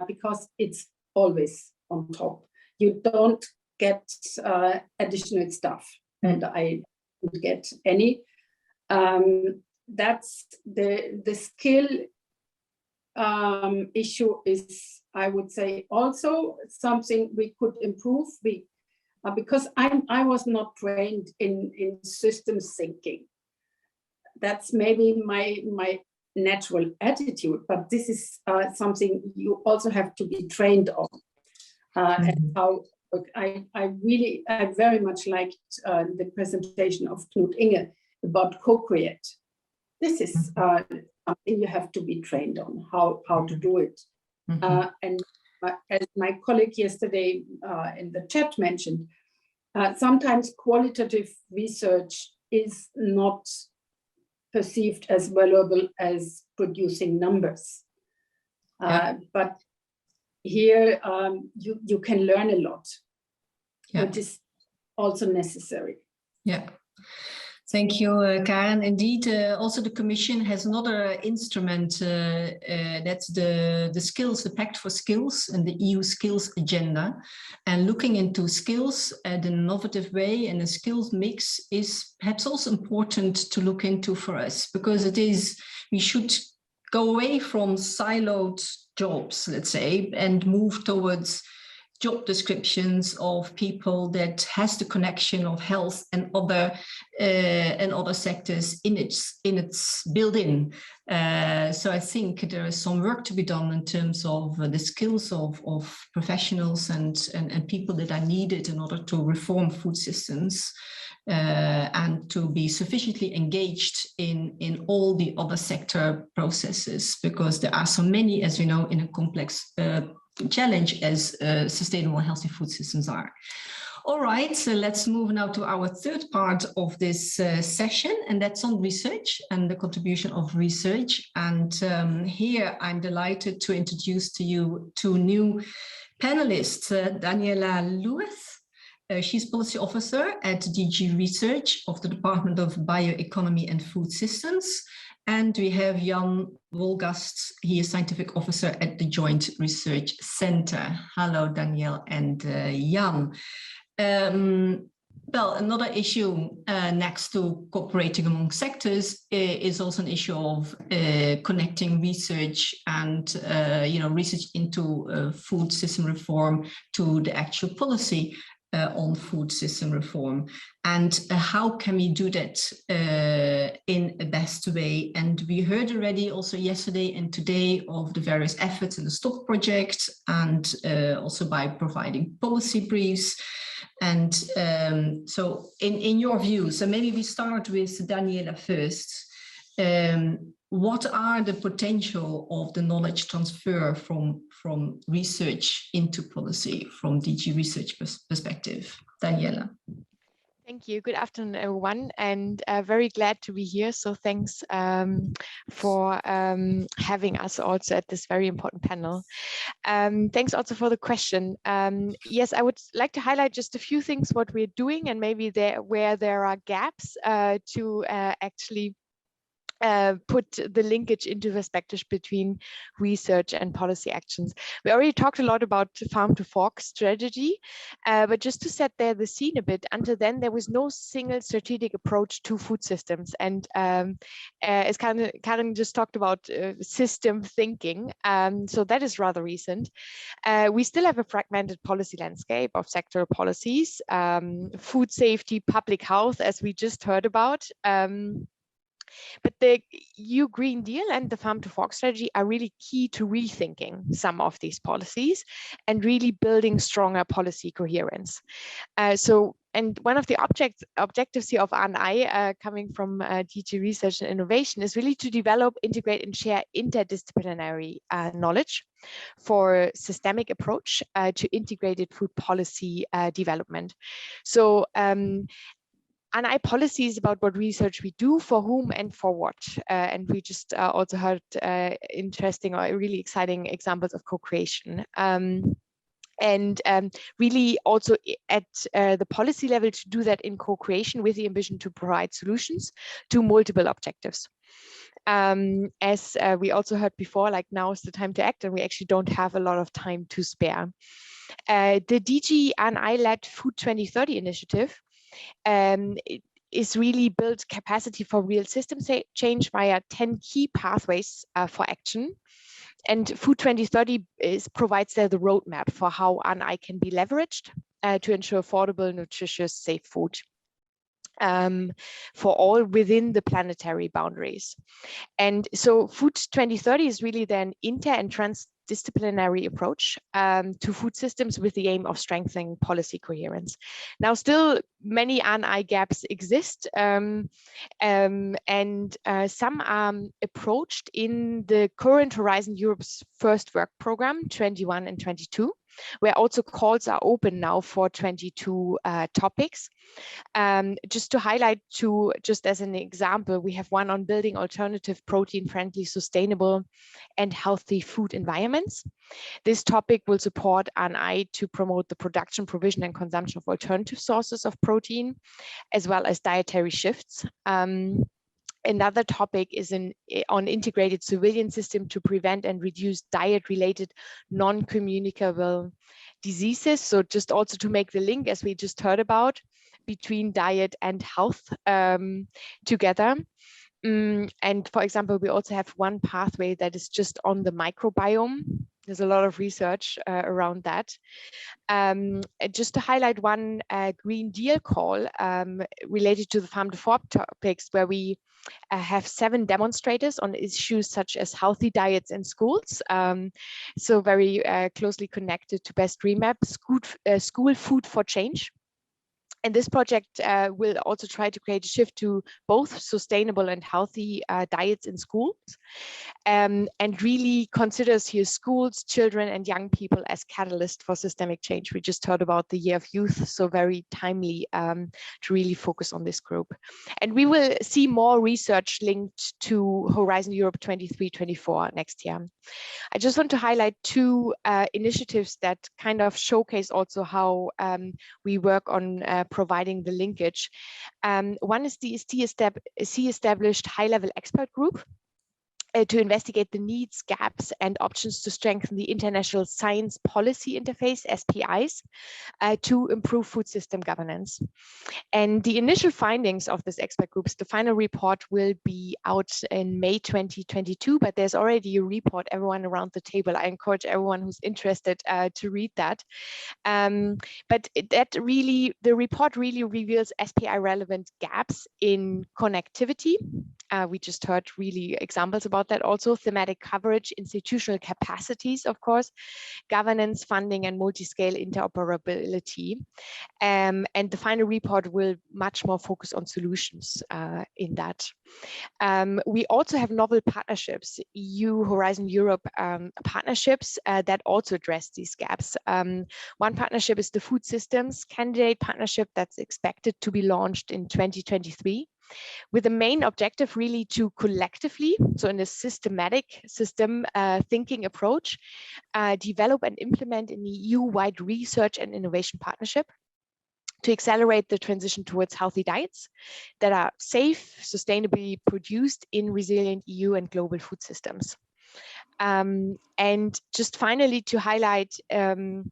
because it's always on top. You don't get additional stuff, and I don't get any. That's the skill issue is, I would say, also something we could improve. Because I was not trained in systems thinking. That's maybe my natural attitude, but this is something you also have to be trained on. And how I very much liked the presentation of Knut Inge about co-create. This is something you have to be trained on, how to do it. And as my colleague yesterday in the chat mentioned, sometimes qualitative research is not perceived as valuable as producing numbers. But here you can learn a lot, which is also necessary. Yeah. Thank you, Karen. Indeed, also the Commission has another instrument, that's the skills, the Pact for Skills and the EU Skills Agenda. And looking into skills in an innovative way and the skills mix is perhaps also important to look into for us, because we should go away from siloed jobs, let's say, and move towards job descriptions of people that has the connection of health and other sectors in its built-in. So I think there is some work to be done in terms of the skills of professionals and people that are needed in order to reform food systems and to be sufficiently engaged in all the other sector processes, because there are so many, as you know, in a complex challenge as sustainable healthy food systems are. All right, so let's move now to our third part of this session, and that's on research and the contribution of research. And here I'm delighted to introduce to you two new panelists, Daniela Lewis. She's policy officer at DG Research of the Department of Bioeconomy and Food Systems. And we have Jan Wolgast, he is scientific officer at the Joint Research Center. Hello, Danielle and Jan. Well, another issue next to cooperating among sectors is also an issue of connecting research and research into food system reform to the actual policy on food system reform, and how can we do that in a best way. And we heard already also yesterday and today of the various efforts in the STOP project, and also by providing policy briefs. And so in your view, so maybe we start with Daniela first. What are the potential of the knowledge transfer from research into policy from DG Research perspective? Daniela. Thank you. Good afternoon, everyone, and very glad to be here. So thanks for having us also at this very important panel. Thanks also for the question. Yes, I would like to highlight just a few things what we're doing, and maybe where there are gaps to actually put the linkage into perspective between research and policy actions. We already talked a lot about farm to fork strategy, but just to set there the scene a bit, until then there was no single strategic approach to food systems. And as Karen just talked about system thinking, so that is rather recent. We still have a fragmented policy landscape of sectoral policies, food safety, public health, as we just heard about. But the EU Green Deal and the Farm to Fork strategy are really key to rethinking some of these policies and really building stronger policy coherence. So And one of the objectives here of R&I, coming from DG Research and Innovation, is really to develop, integrate, and share interdisciplinary knowledge for systemic approach to integrated food policy development. So R&I policy is about what research we do, for whom, and for what. And we just also heard interesting or really exciting examples of co-creation. And really also at the policy level to do that in co-creation with the ambition to provide solutions to multiple objectives. As we also heard before, like now is the time to act, and we actually don't have a lot of time to spare. The DG R&I-led Food 2030 initiative is really built capacity for real system change via 10 key pathways for action. And Food 2030 provides there the roadmap for how R&I can be leveraged to ensure affordable, nutritious, safe food for all within the planetary boundaries. And so Food 2030 is really then inter and transdisciplinary approach to food systems with the aim of strengthening policy coherence. Now, still many R&I gaps exist, and some are approached in the current Horizon Europe's first work program, 21 and 22, where also calls are open now for 22 topics. Just to highlight two, just as an example, we have one on building alternative protein-friendly, sustainable and healthy food environments. This topic will support R&I to promote the production, provision and consumption of alternative sources of protein, as well as dietary shifts. Another topic is on integrated surveillance system to prevent and reduce diet-related non-communicable diseases. So just also to make the link, as we just heard about, between diet and health together. And for example, we also have one pathway that is just on the microbiome. There's a lot of research around that. Just to highlight one Green Deal call related to the Farm to Fork topics, where we have 7 demonstrators on issues such as healthy diets in schools. So very closely connected to Best-ReMaP, school food for change. And this project will also try to create a shift to both sustainable and healthy diets in schools, and really considers here schools, children and young people as catalysts for systemic change. We just heard about the Year of Youth, so very timely to really focus on this group. And we will see more research linked to Horizon Europe 23-24 next year. I just want to highlight 2 initiatives that kind of showcase also how we work on providing the linkage. One is the established high-level expert group to investigate the needs, gaps, and options to strengthen the International Science Policy Interface, SPIs, to improve food system governance. And the initial findings of this expert groups, the final report will be out in May 2022, but there's already a report, everyone around the table. I encourage everyone who's interested to read that. But the report really reveals SPI relevant gaps in connectivity. We just heard really examples about that also, thematic coverage, institutional capacities, of course, governance, funding, and multi-scale interoperability. And the final report will much more focus on solutions in that. We also have novel partnerships, EU Horizon Europe partnerships that also address these gaps. One partnership is the Food Systems Candidate Partnership that's expected to be launched in 2023. With the main objective really to collectively, so in a systematic system thinking approach, develop and implement an EU-wide research and innovation partnership to accelerate the transition towards healthy diets that are safe, sustainably produced in resilient EU and global food systems. And just finally to highlight an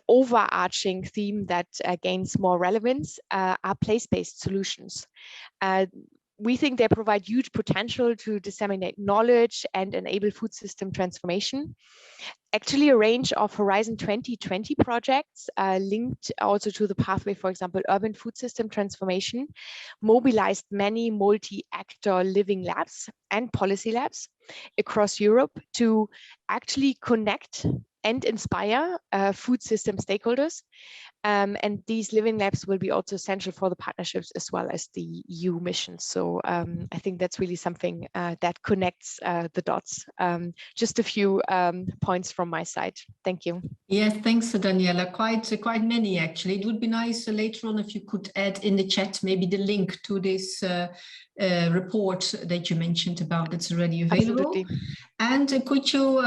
overarching theme that gains more relevance are place-based solutions. We think they provide huge potential to disseminate knowledge and enable food system transformation. Actually, a range of Horizon 2020 projects linked also to the pathway, for example, urban food system transformation, mobilized many multi-actor living labs and policy labs across Europe to actually connect and inspire food system stakeholders. And these living labs will be also essential for the partnerships as well as the EU mission. So I think that's really something that connects the dots. Just a few points from my side. Thank you. Yes, thanks, Daniela. Quite many, actually. It would be nice later on if you could add in the chat maybe the link to this report that you mentioned about that's already available. Absolutely. And could you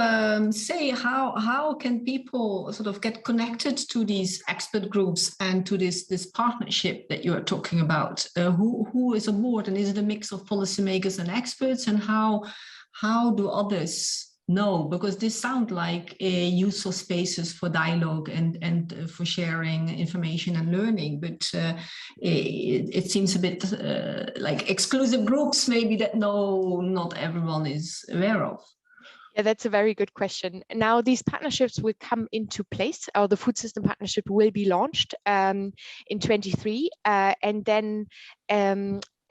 say how can people sort of get connected to these expert groups and to this partnership that you are talking about? Who is on board, and is it a mix of policymakers and experts? And how do others know? Because this sound like useful spaces for dialogue and for sharing information and learning, but it seems a bit like exclusive groups maybe that not everyone is aware of. Yeah, that's a very good question. Now, these partnerships will come into place, or the food system partnership will be launched in 23. And then,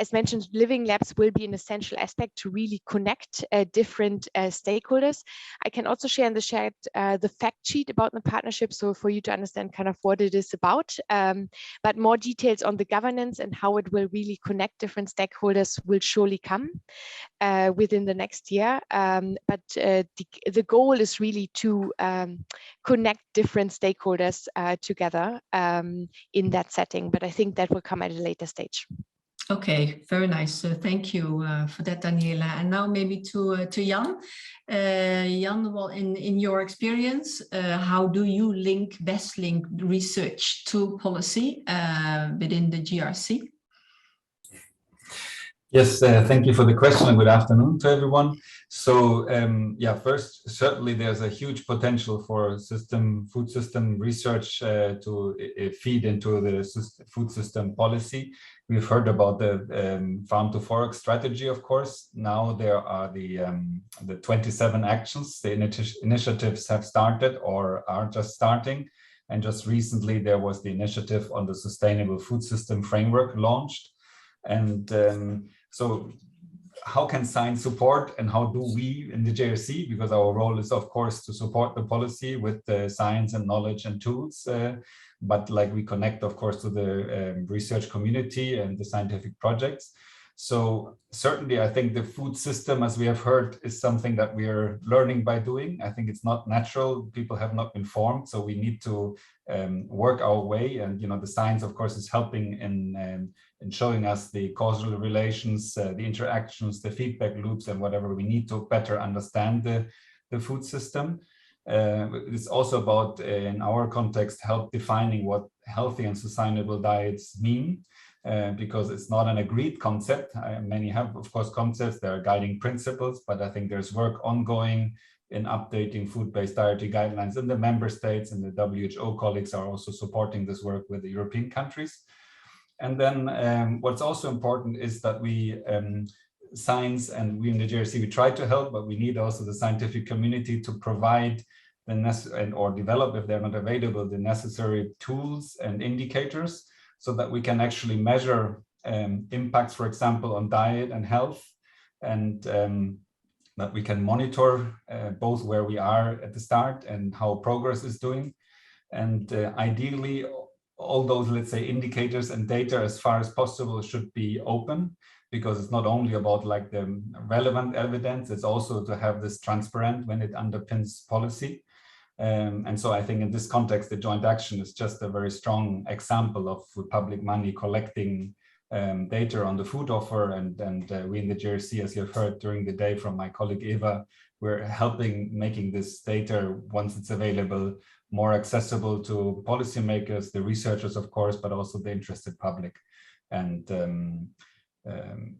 as mentioned, living labs will be an essential aspect to really connect different stakeholders. I can also share in the chat the fact sheet about the partnership, so for you to understand kind of what it is about. But more details on the governance and how it will really connect different stakeholders will surely come within the next year. But the goal is really to connect different stakeholders together in that setting. But I think that will come at a later stage. Okay, very nice. Thank you for that, Daniela. And now maybe to Jan. Jan, well, in your experience, how do you best link research to policy within the GRC? Yes, thank you for the question, and good afternoon to everyone. So yeah, first, certainly there's a huge potential for food system research to feed into the food system policy. We've heard about the farm to fork strategy, of course. Now there are the 27 actions. The initiatives have started or are just starting. And just recently there was the initiative on the sustainable food system framework launched. And so how can science support, and how do we in the JRC, because our role is of course to support the policy with the science and knowledge and tools, but like we connect of course to the research community and the scientific projects. So certainly I think the food system, as we have heard, is something that we are learning by doing. I think it's not natural. People have not been formed, so we need to work our way. And the science, of course, is helping in showing us the causal relations, the interactions, the feedback loops, and whatever we need to better understand the food system. It's also about, in our context, help defining what healthy and sustainable diets mean. Because it's not an agreed concept. Many have, of course, concepts, there are guiding principles, but I think there's work ongoing in updating food-based dietary guidelines in the member states, and the WHO colleagues are also supporting this work with the European countries. And then what's also important is that we, science and we in the JRC, we try to help, but we need also the scientific community to provide the necessary, or develop, if they're not available, the necessary tools and indicators, so that we can actually measure impacts, for example, on diet and health, and that we can monitor both where we are at the start and how progress is doing. And ideally, all those, let's say, indicators and data as far as possible should be open, because it's not only about like the relevant evidence, it's also to have this transparent when it underpins policy. And so I think in this context, the joint action is just a very strong example of public money collecting data on the food offer. And we in the JRC, as you've heard during the day from my colleague Eva, we're helping making this data, once it's available, more accessible to policymakers, the researchers, of course, but also the interested public. And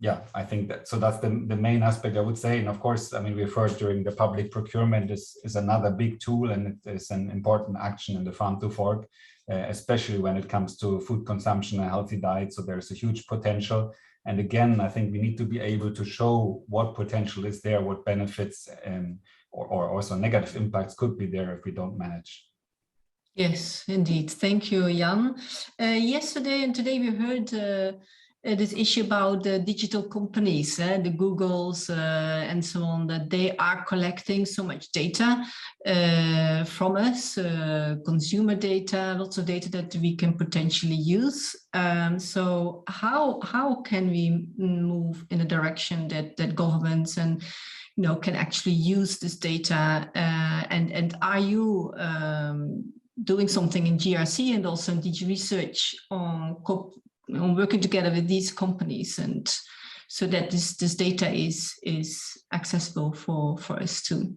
yeah, I think that, so that's the main aspect I would say. And of course, I mean, we've heard during the public procurement is another big tool, and it is an important action in the farm to fork, especially when it comes to food consumption and healthy diet. So there's a huge potential. And again, I think we need to be able to show what potential is there, what benefits or also negative impacts could be there if we don't manage. Yes, indeed. Thank you, Jan. Yesterday and today we heard this issue about the digital companies, the Googles and so on, that they are collecting so much data from us, consumer data, lots of data that we can potentially use. So how can we move in a direction that governments and can actually use this data? And are you doing something in GRC and also in DG Research on working together with these companies, and so that this data is accessible for us too?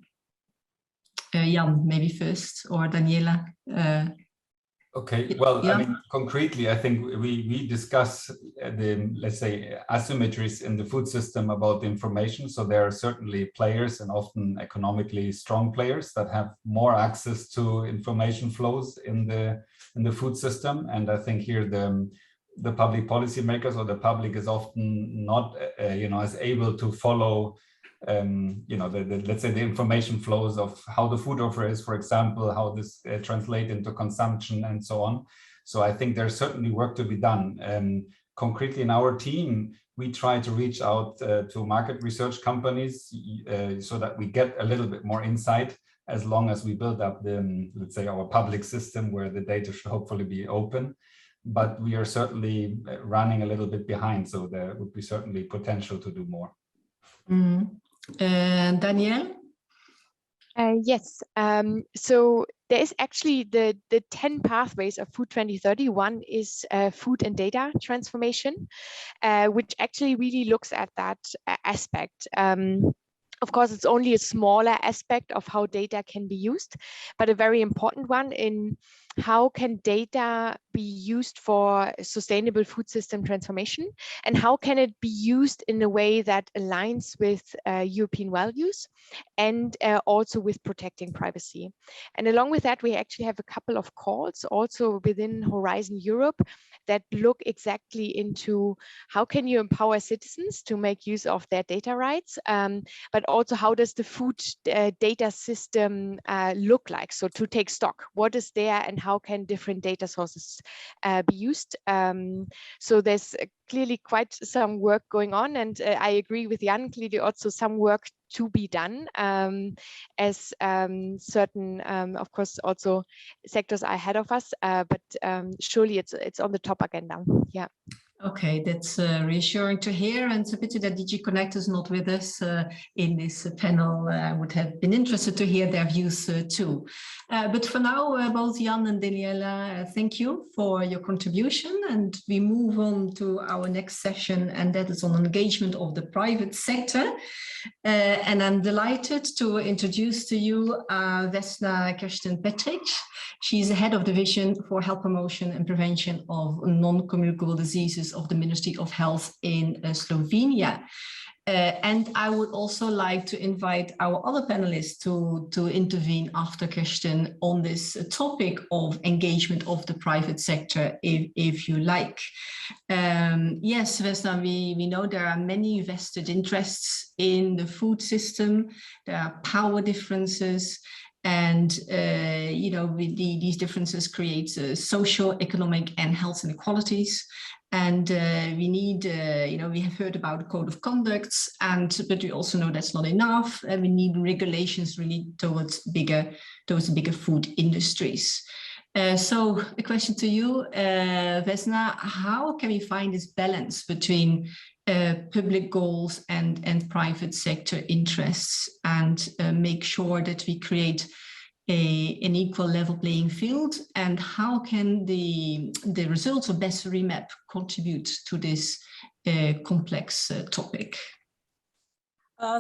Jan, maybe first, or Daniela. Okay, well, yeah. I mean, concretely, I think we discuss the, let's say, asymmetries in the food system about the information. So there are certainly players, and often economically strong players, that have more access to information flows in the food system. And I think here the public policy makers or the public is often not, as able to follow let's say the information flows of how the food offer is, for example, how this translates into consumption and so on. So I think there's certainly work to be done. Concretely in our team, we try to reach out to market research companies so that we get a little bit more insight, as long as we build up let's say, our public system where the data should hopefully be open. But we are certainly running a little bit behind, so there would be certainly potential to do more. Danielle? Yes, so there is actually the 10 pathways of Food 2030. One is food and data transformation, which actually really looks at that aspect. Of course, it's only a smaller aspect of how data can be used, but a very important one in how can data be used for sustainable food system transformation, and how can it be used in a way that aligns with European values and also with protecting privacy. And along with that, we actually have a couple of calls also within Horizon Europe that look exactly into how can you empower citizens to make use of their data rights, but also how does the food data system look like? So to take stock, what is there and how can different data sources be used? So there's clearly quite some work going on, and I agree with Jan, clearly also some work to be done, as certain, of course, also sectors are ahead of us, but surely it's on the top agenda. Yeah. Okay, that's reassuring to hear, and it's a pity that DG Connect is not with us in this panel. I would have been interested to hear their views too. But for now, both Jan and Daniela, thank you for your contribution, and we move on to our next session, and that is on engagement of the private sector. And I'm delighted to introduce to you Vesna Kersten-Petric. She's the head of division for health promotion and prevention of non-communicable diseases of the Ministry of Health in Slovenia. And I would also like to invite our other panelists to intervene after Kirsten on this topic of engagement of the private sector, if you like. Yes, Vesna, we know there are many vested interests in the food system. There are power differences. And, these differences create social, economic, and health inequalities. And we need, we have heard about the code of conducts, but we also know that's not enough. And we need regulations really towards bigger food industries. So a question to you, Vesna, how can we find this balance between public goals and private sector interests, and make sure that we create an equal level playing field? And how can the results of Best-ReMaP contribute to this complex topic?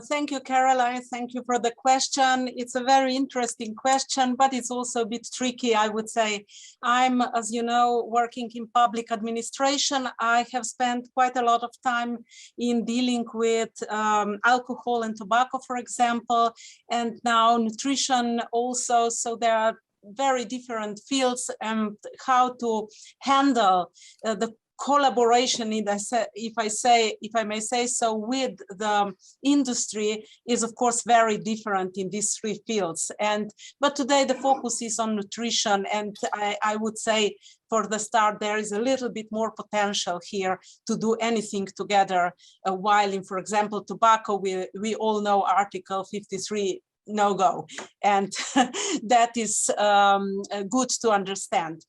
Thank you, Caroline. Thank you for the question. It's a very interesting question, but it's also a bit tricky, I would say. I'm, as you know, working in public administration. I have spent quite a lot of time in dealing with alcohol and tobacco, for example, and now nutrition also. So there are very different fields and how to handle the collaboration, if I may say so, with the industry is of course very different in these three fields. But today the focus is on nutrition, and I would say for the start there is a little bit more potential here to do anything together. While in, for example, tobacco, we all know Article 53 no-go, and that is good to understand.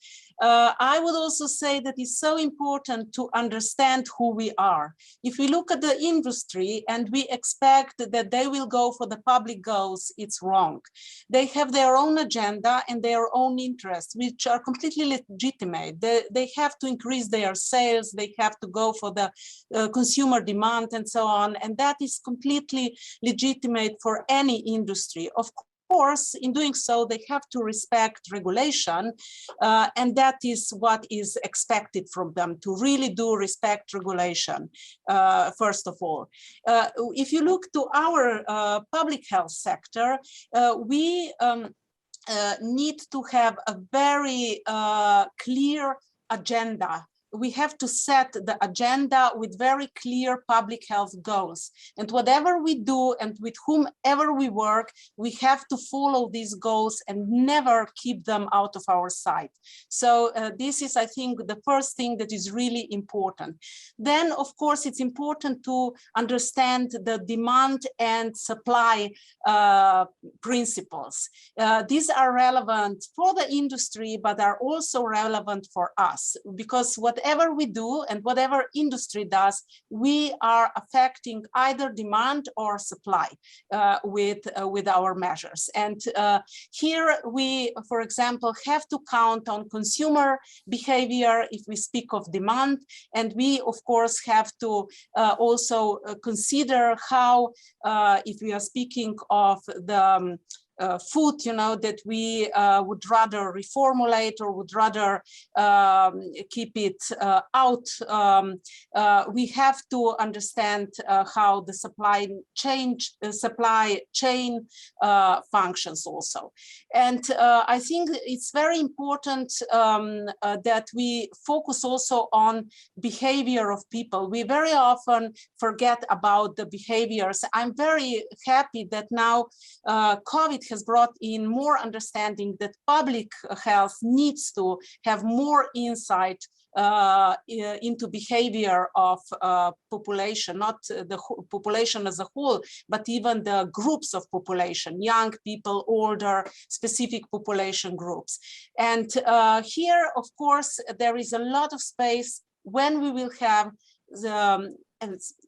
I would also say that it's so important to understand who we are. If we look at the industry and we expect that they will go for the public goals, it's wrong. They have their own agenda and their own interests, which are completely legitimate. They have to increase their sales, they have to go for the consumer demand and so on, and that is completely legitimate for any industry. Of course, in doing so, they have to respect regulation, and that is what is expected from them, to really do respect regulation, first of all. If you look to our public health sector, we need to have a very clear agenda. We have to set the agenda with very clear public health goals. And whatever we do and with whomever we work, we have to follow these goals and never keep them out of our sight. So this is, I think, the first thing that is really important. Then, of course, it's important to understand the demand and supply principles. These are relevant for the industry, but are also relevant for us, because whatever we do and whatever industry does, we are affecting either demand or supply with our measures. And here we, for example, have to count on consumer behavior if we speak of demand, and we, of course, have to also consider how, if we are speaking of the food, that we would rather reformulate or would rather keep it out. We have to understand how the supply chain functions also. And I think it's very important that we focus also on behavior of people. We very often forget about the behaviors. I'm very happy that now COVID has brought in more understanding that public health needs to have more insight into behavior of population, not the population as a whole, but even the groups of population, young people, older, specific population groups. And here, of course, there is a lot of space when we will have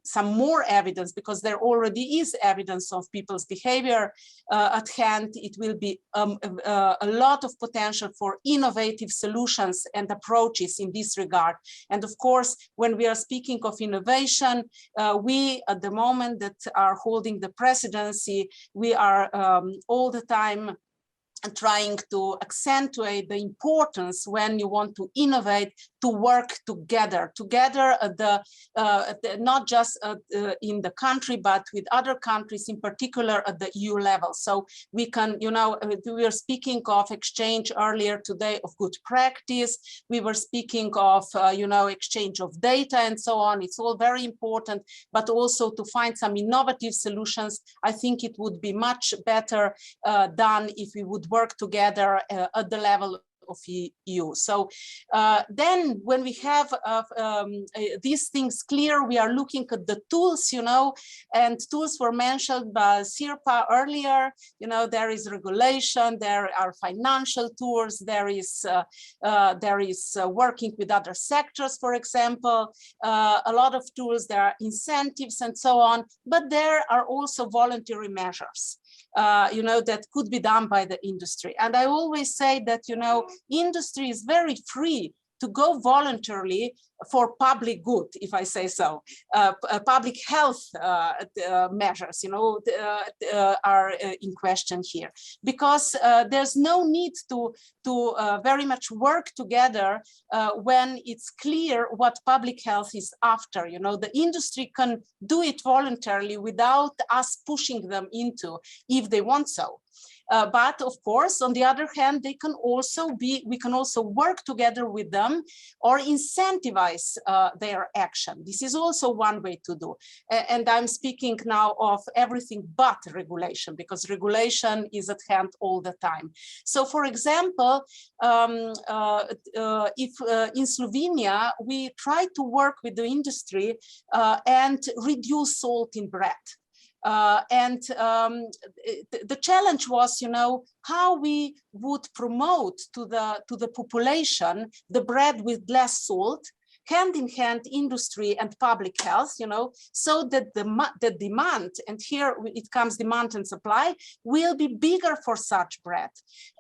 some more evidence, because there already is evidence of people's behavior at hand. It will be a lot of potential for innovative solutions and approaches in this regard. And of course, when we are speaking of innovation, we at the moment that are holding the presidency, we are all the time trying to accentuate the importance when you want to innovate, to work together at not just in the country, but with other countries, in particular at the EU level. So we can, we were speaking of exchange earlier today of good practice. We were speaking of, exchange of data and so on. It's all very important, but also to find some innovative solutions. I think it would be much better done if we would work together at the level of EU. So then when we have these things clear, we are looking at the tools, and tools were mentioned by Sirpa earlier. There is regulation, there are financial tools, there is working with other sectors, for example, a lot of tools, there are incentives and so on, but there are also voluntary measures. That could be done by the industry. And I always say that, industry is very free to go voluntarily for public good, if I say so. Public health measures, are in question here, because there's no need to very much work together when it's clear what public health is after. The industry can do it voluntarily without us pushing them into, if they want so. But of course, on the other hand, we can also work together with them or incentivize their action. This is also one way to do. And I'm speaking now of everything but regulation, because regulation is at hand all the time. So for example, if in Slovenia, we try to work with the industry and reduce salt in bread. The challenge was, how we would promote to the population the bread with less salt, hand in hand industry and public health, so that the demand, and here it comes demand and supply, will be bigger for such bread.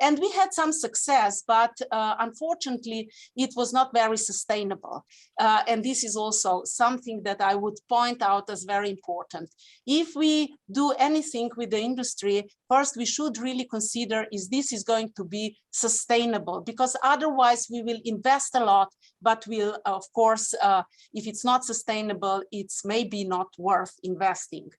And we had some success, but unfortunately, it was not very sustainable. And this is also something that I would point out as very important. If we do anything with the industry, first we should really consider is this is going to be sustainable, because otherwise we will invest a lot, but will, of course, if it's not sustainable, it's maybe not worth investing.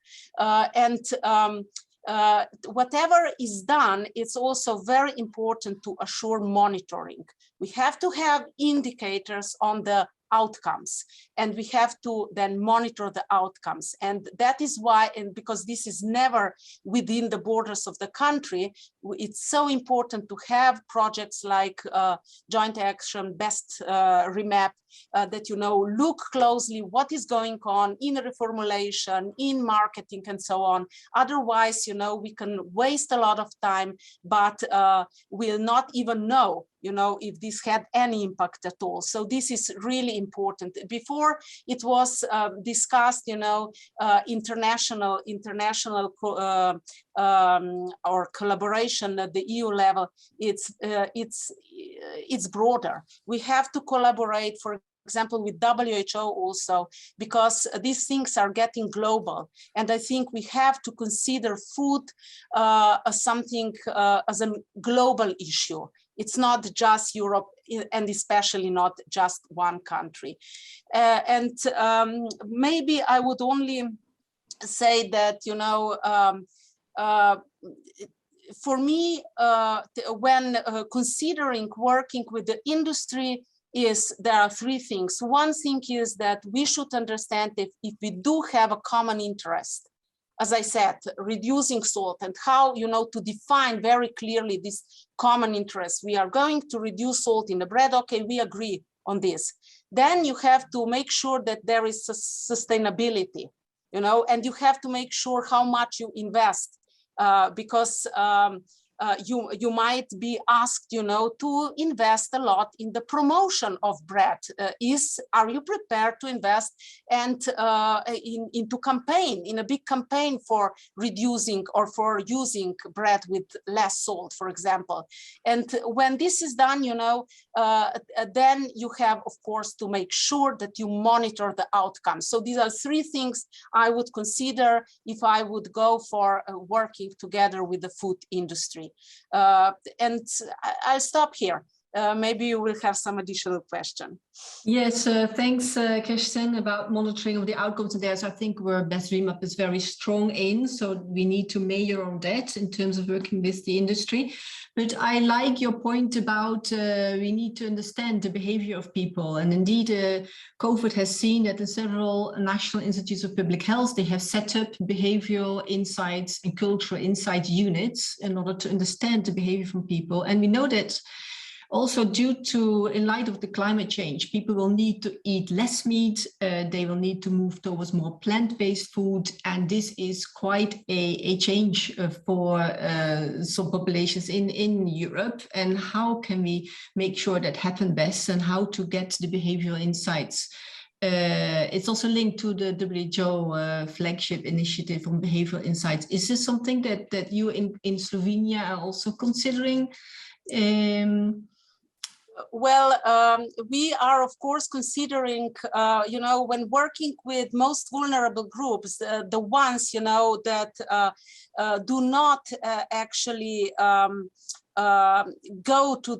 Whatever is done, it's also very important to assure monitoring. We have to have indicators on the outcomes, and we have to then monitor the outcomes. And that is why, and because this is never within the borders of the country, it's so important to have projects like joint action, Best-ReMaP, that, look closely what is going on in reformulation, in marketing, and so on. Otherwise, we can waste a lot of time, but we'll not even know, if this had any impact at all. So this is really important. Before it was discussed, international or collaboration at the EU level. It's broader. We have to collaborate, for example, with WHO also, because these things are getting global. And I think we have to consider food as something, as a global issue. It's not just Europe, and especially not just one country. Maybe I would only say that, for me, when considering working with the industry, there are three things. One thing is that we should understand if we do have a common interest, as I said, reducing salt, and how, to define very clearly this common interest. We are going to reduce salt in the bread. Okay, we agree on this. Then you have to make sure that there is sustainability, and you have to make sure how much you invest, because you might be asked, to invest a lot in the promotion of bread. Are you prepared to invest and in a big campaign for reducing or for using bread with less salt, for example? And when this is done, then you have, of course, to make sure that you monitor the outcomes. So these are three things I would consider if I would go for working together with the food industry. And I'll stop here. Maybe you will have some additional question. Yes, thanks, Kirsten, about monitoring of the outcomes. And there's, I think, where Best-ReMaP is very strong in. So we need to measure on that in terms of working with the industry. But I like your point about we need to understand the behavior of people. And indeed, COVID has seen that in several national institutes of public health, they have set up behavioral insights and cultural insight units in order to understand the behavior from people. And we know that also, due to, in light of the climate change, people will need to eat less meat, they will need to move towards more plant-based food, and this is quite a change for some populations in Europe. And how can we make sure that happen best, and how to get the behavioral insights? It's also linked to the WHO flagship initiative on behavioral insights. Is this something that you in Slovenia are also considering? Well, we are, of course, considering, when working with most vulnerable groups, the ones, that do not actually go to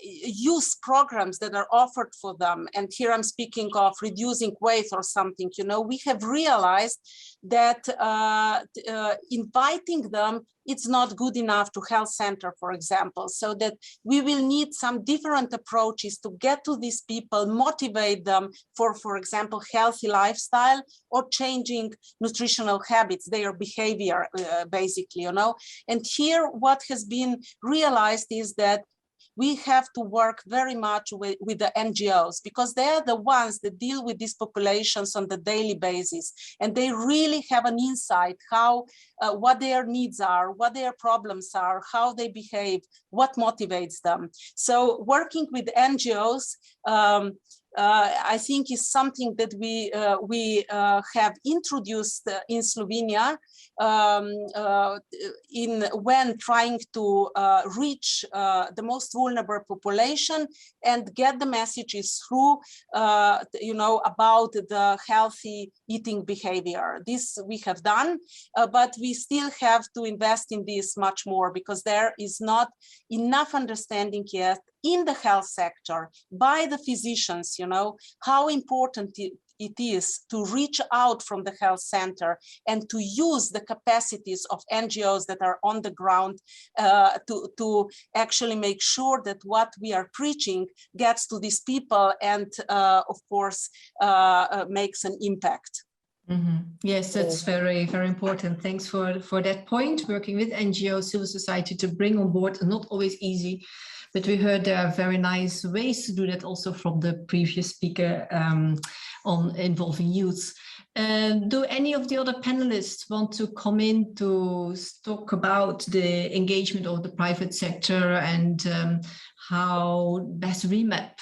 use programs that are offered for them. And here I'm speaking of reducing weight or something, we have realized that inviting them it's not good enough to health center, for example, so that we will need some different approaches to get to these people, motivate them for example, healthy lifestyle or changing nutritional habits, their behavior, basically, you know. And here what has been realized is that we have to work very much with the NGOs, because they're the ones that deal with these populations on the daily basis. And they really have an insight how, what their needs are, what their problems are, how they behave, what motivates them. So working with NGOs, I think is something that we have introduced in Slovenia when trying to reach the most vulnerable population and get the messages through, you know, about the healthy eating behavior. This we have done, but we still have to invest in this much more, because there is not enough understanding yet in the health sector by the physicians, you know, how important it is to reach out from the health center and to use the capacities of NGOs that are on the ground to actually make sure that what we are preaching gets to these people and, of course, makes an impact. Mm-hmm. Yes, that's very, very important. Thanks for that point. Working with NGOs, civil society to bring on board, not always easy, but we heard there are very nice ways to do that also from the previous speaker on involving youths. Do any of the other panelists want to come in to talk about the engagement of the private sector and how Best-ReMaP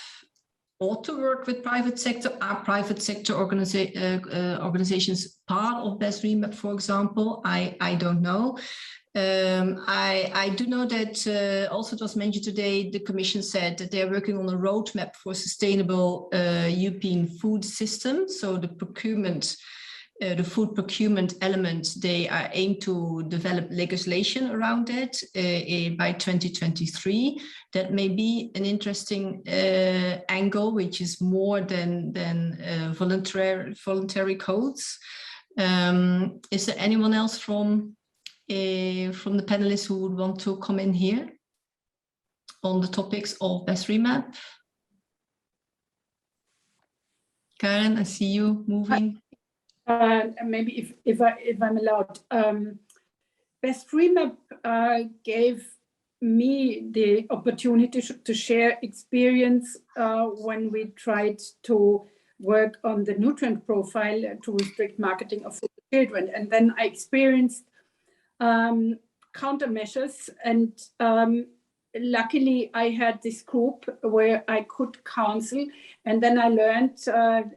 ought to work with private sector? Are private sector organizations part of Best-ReMaP, for example? I don't know. I do know that also it was mentioned today, the Commission said that they're working on a roadmap for sustainable European food system. So the procurement, the food procurement element, they are aimed to develop legislation around that by 2023. That may be an interesting angle, which is more than voluntary codes. Is there anyone else from the panelists who would want to come in here on the topics of Best-ReMaP? Karen, I see you moving. Maybe if I'm allowed, Best-ReMaP gave me the opportunity to share experience when we tried to work on the nutrient profile to restrict marketing of food to children, and then I experienced countermeasures, and luckily I had this group where I could counsel, and then I learned,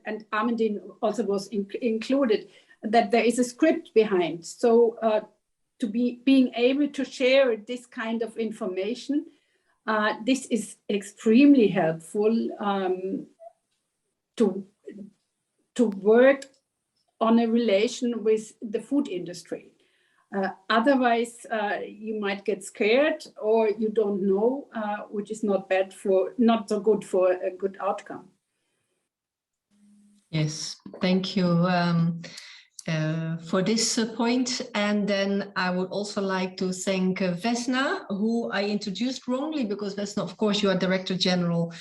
and Amandine also was included, that there is a script behind. So to being able to share this kind of information, this is extremely helpful to work on a relation with the food industry. Otherwise, you might get scared or you don't know, which is not so good for a good outcome. Yes, thank you for this point. And then I would also like to thank Vesna, who I introduced wrongly, because Vesna, of course, you are Director General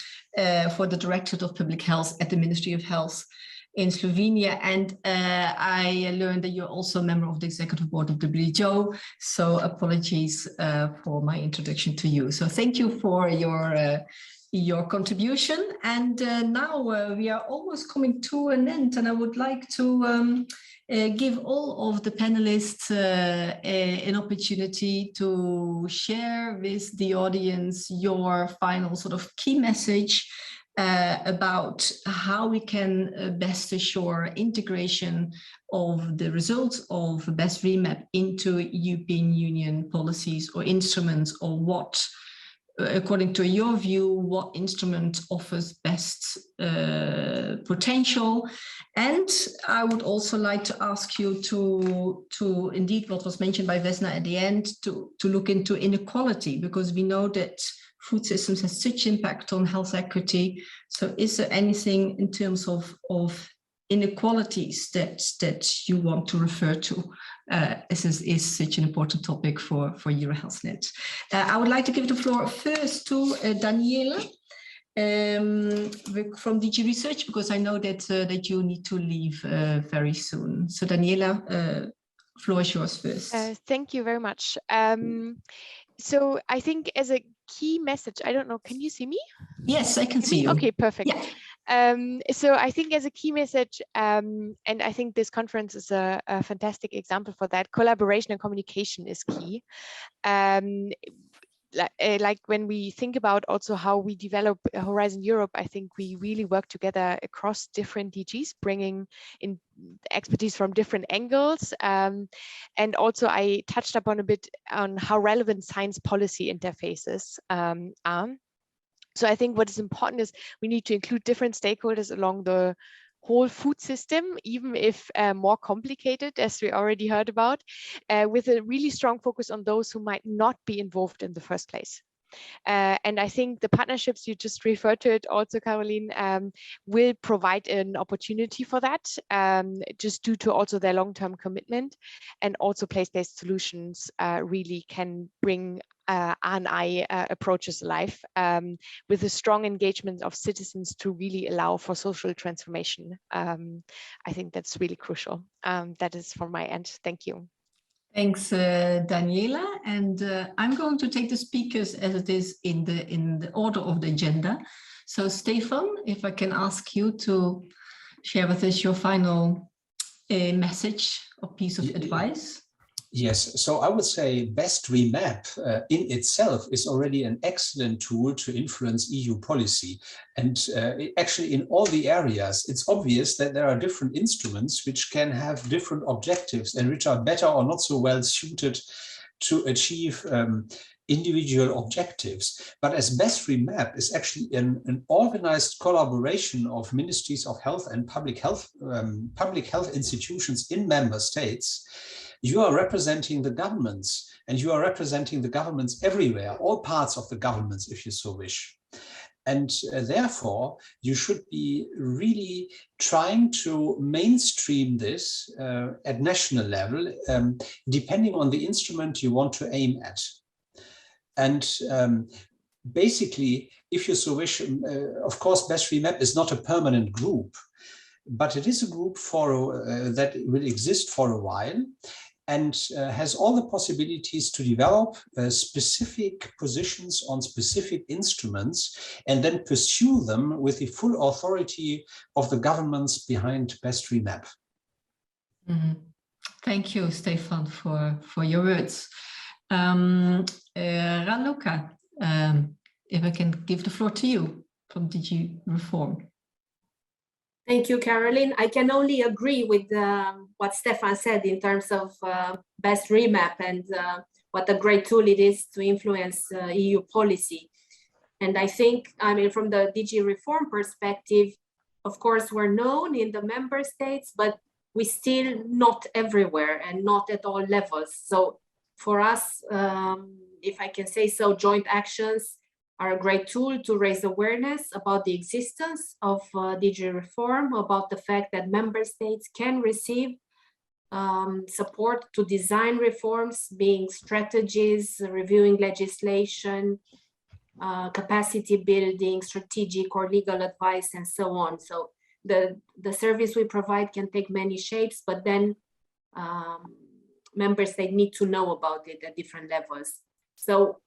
for the Directorate of Public Health at the Ministry of Health in Slovenia, and I learned that you're also a member of the Executive Board of WHO, so apologies for my introduction to you. So thank you for your contribution, and now we are almost coming to an end, and I would like to give all of the panelists an opportunity to share with the audience your final sort of key message about how we can best assure integration of the results of Best-ReMaP into European Union policies or instruments, or what, according to your view, what instrument offers best potential. And I would also like to ask you to indeed, what was mentioned by Vesna at the end, to look into inequality, because we know that food systems have such impact on health equity. So is there anything in terms of inequalities that you want to refer to. This is such an important topic for EuroHealthNet. I would like to give the floor first to Daniela from DG Research, because I know that you need to leave very soon. So Daniela, floor is yours first. Thank you very much. So I think as a key message, I don't know, can you see me? Yes, I can see you. Okay, perfect. Yeah. So I think as a key message, and I think this conference is a fantastic example for that, collaboration and communication is key. Like when we think about also how we develop Horizon Europe, I think we really work together across different DGs, bringing in expertise from different angles. And also I touched upon a bit on how relevant science policy interfaces are. So I think what is important is we need to include different stakeholders along the whole food system, even if more complicated, as we already heard about, with a really strong focus on those who might not be involved in the first place. And I think the partnerships you just referred to it also, Caroline, will provide an opportunity for that, just due to also their long-term commitment, and also place-based solutions really can bring R&I approaches alive with a strong engagement of citizens to really allow for social transformation. I think that's really crucial. That is from my end. Thank you. Thanks, Daniela. And I'm going to take the speakers as it is in the order of the agenda. So Stefan, if I can ask you to share with us your final message or piece of advice. Yes, so I would say Best-ReMaP in itself is already an excellent tool to influence EU policy. And actually in all the areas, it's obvious that there are different instruments which can have different objectives and which are better or not so well suited to achieve individual objectives. But as Best-ReMaP is actually an organized collaboration of ministries of health and public health institutions in member states, you are representing the governments, and you are representing the governments everywhere, all parts of the governments, if you so wish. And therefore, you should be really trying to mainstream this at national level, depending on the instrument you want to aim at. And basically, if you so wish, of course, Best-ReMaP is not a permanent group, but it is a group that will exist for a while, and has all the possibilities to develop specific positions on specific instruments and then pursue them with the full authority of the governments behind Best-ReMaP. Mm-hmm. Thank you, Stefan, for your words. Raluca, if I can give the floor to you from DG Reform. Thank you, Caroline. I can only agree with what Stefan said in terms of Best-ReMaP and what a great tool it is to influence EU policy. And I think, I mean, from the DG Reform perspective, of course, we're known in the member states, but we still not everywhere and not at all levels. So for us, if I can say so, joint actions are a great tool to raise awareness about the existence of DG Reform, about the fact that member states can receive support to design reforms, being strategies, reviewing legislation, capacity building, strategic or legal advice, and so on. So the service we provide can take many shapes, but then member states need to know about it at different levels. So,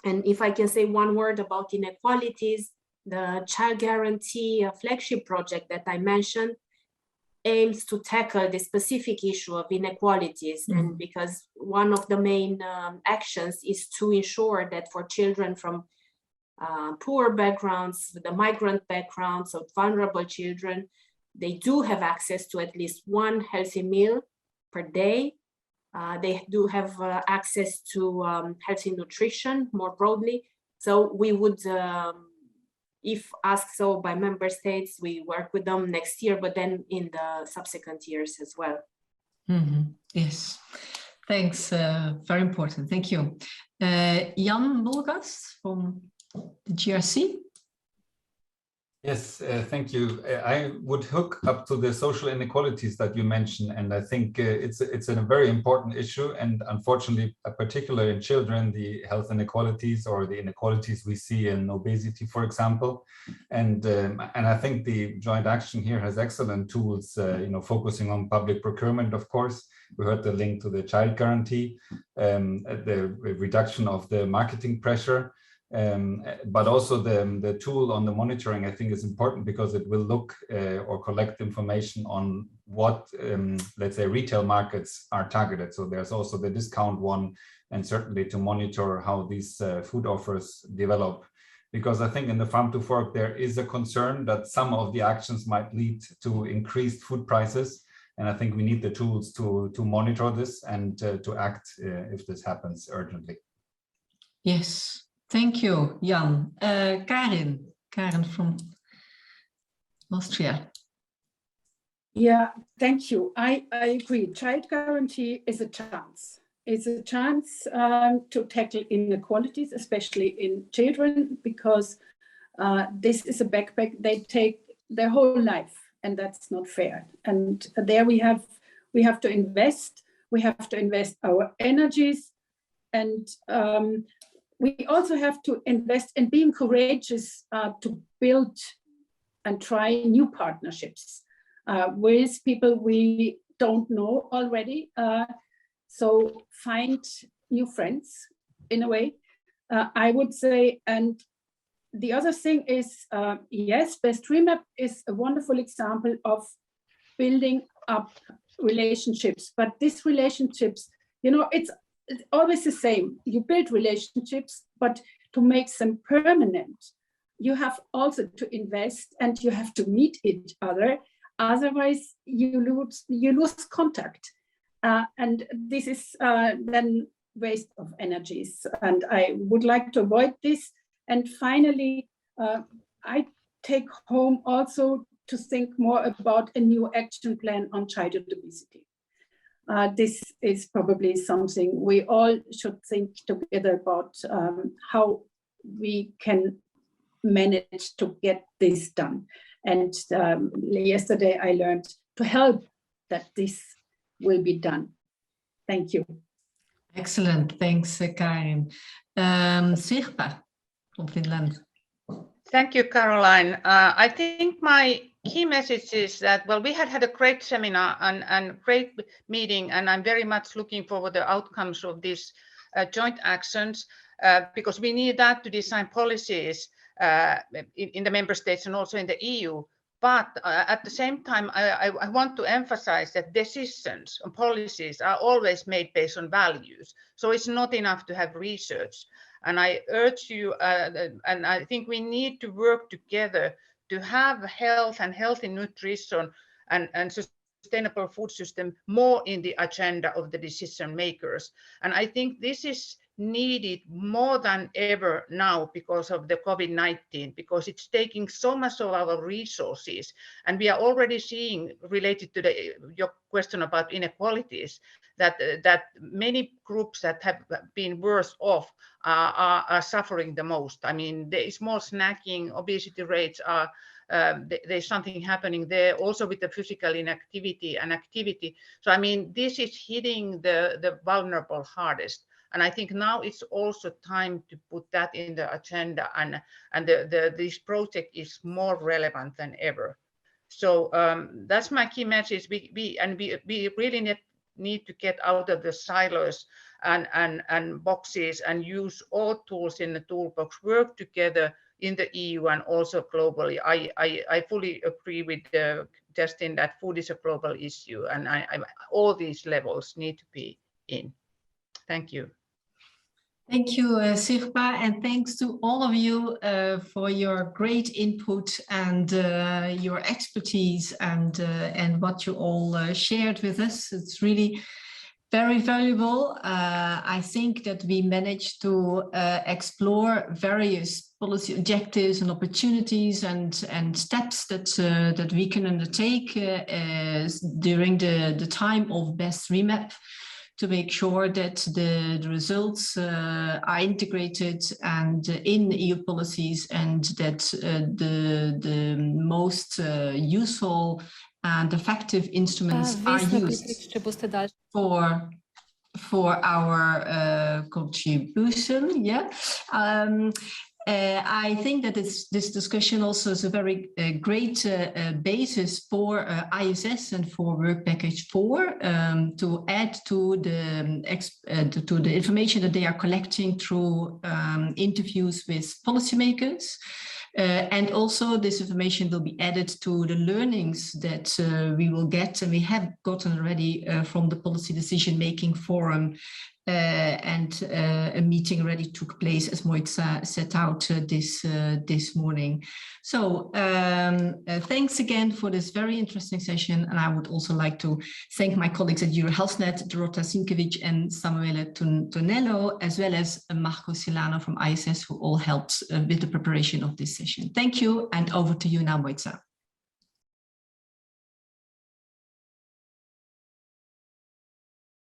and if I can say one word about inequalities, the Child Guarantee flagship project that I mentioned aims to tackle the specific issue of inequalities. Mm-hmm. And because one of the main actions is to ensure that for children from poor backgrounds, the migrant backgrounds, so vulnerable children, they do have access to at least one healthy meal per day. They do have access to healthy nutrition more broadly. So we would, if asked so by member states, we work with them next year, but then in the subsequent years as well. Mm-hmm. Yes, thanks. Very important. Thank you. Jan Bolgas from the GRC. Yes, thank you. I would hook up to the social inequalities that you mentioned, and I think it's a very important issue. And unfortunately, particularly in children, the health inequalities or the inequalities we see in obesity, for example. And I think the joint action here has excellent tools. Focusing on public procurement, of course. We heard the link to the child guarantee, the reduction of the marketing pressure. But also the tool on the monitoring, I think, is important because it will look or collect information on what, let's say, retail markets are targeted. So there's also the discount one, and certainly to monitor how these food offers develop. Because I think in the Farm to Fork, there is a concern that some of the actions might lead to increased food prices. And I think we need the tools to monitor this and to act if this happens urgently. Yes. Thank you, Jan. Karin from Austria. Yeah, thank you. I agree. Child guarantee is a chance. It's a chance to tackle inequalities, especially in children, because this is a backpack they take their whole life, and that's not fair. And there we have to invest. We have to invest our energies, and we also have to invest in being courageous to build and try new partnerships with people we don't know already. So find new friends in a way, I would say. And the other thing is, yes, Best-ReMaP is a wonderful example of building up relationships. But these relationships, it's always the same. You build relationships, but to make them permanent, you have also to invest and you have to meet each other. Otherwise, you lose contact, and this is then waste of energies. And I would like to avoid this. And finally, I take home also to think more about a new action plan on childhood obesity. This is probably something we all should think together about, how we can manage to get this done. And yesterday I learned to help that this will be done. Thank you. Excellent. Thanks, Karin. Sirpa from Finland. Thank you, Caroline. I think my key message is that, well, we had a great seminar and great meeting, and I'm very much looking forward to the outcomes of these joint actions, because we need that to design policies in the member states and also in the EU. But at the same time, I want to emphasize that decisions and policies are always made based on values. So it's not enough to have research. And I urge you, and I think we need to work together to have health and healthy nutrition and sustainable food system more in the agenda of the decision makers. And I think this is needed more than ever now because of the COVID-19, because it's taking so much of our resources. And we are already seeing, related to your question about inequalities, that many groups that have been worse off are suffering the most. I mean, there is more snacking, obesity rates are, there's something happening there also with the physical inactivity and activity. So, I mean, this is hitting the vulnerable hardest. And I think now it's also time to put that in the agenda, and this project is more relevant than ever. So that's my key message. We really need to get out of the silos and boxes and use all tools in the toolbox, work together in the EU and also globally. I fully agree with Justin that food is a global issue, and all these levels need to be in. Thank you. Thank you, Sirpa, and thanks to all of you for your great input and your expertise and what you all shared with us. It's really very valuable. I think that we managed to explore various policy objectives and opportunities and steps that we can undertake during the time of Best-ReMaP to make sure that the results are integrated and in EU policies, and that the most useful and effective instruments are used for our contribution. Yeah. I think that this discussion also is a very great basis for ISS and for Work Package 4 to add to the information that they are collecting through interviews with policymakers. And also this information will be added to the learnings that we will get, and we have gotten already from the Policy Decision Making Forum, and a meeting already took place, as Moitza set out this morning. So thanks again for this very interesting session. And I would also like to thank my colleagues at EuroHealthNet, Dorota Sinkiewicz and Samuele Tonello, as well as Marco Silano from ISS, who all helped with the preparation of this session. Thank you, and over to you now, Moitza.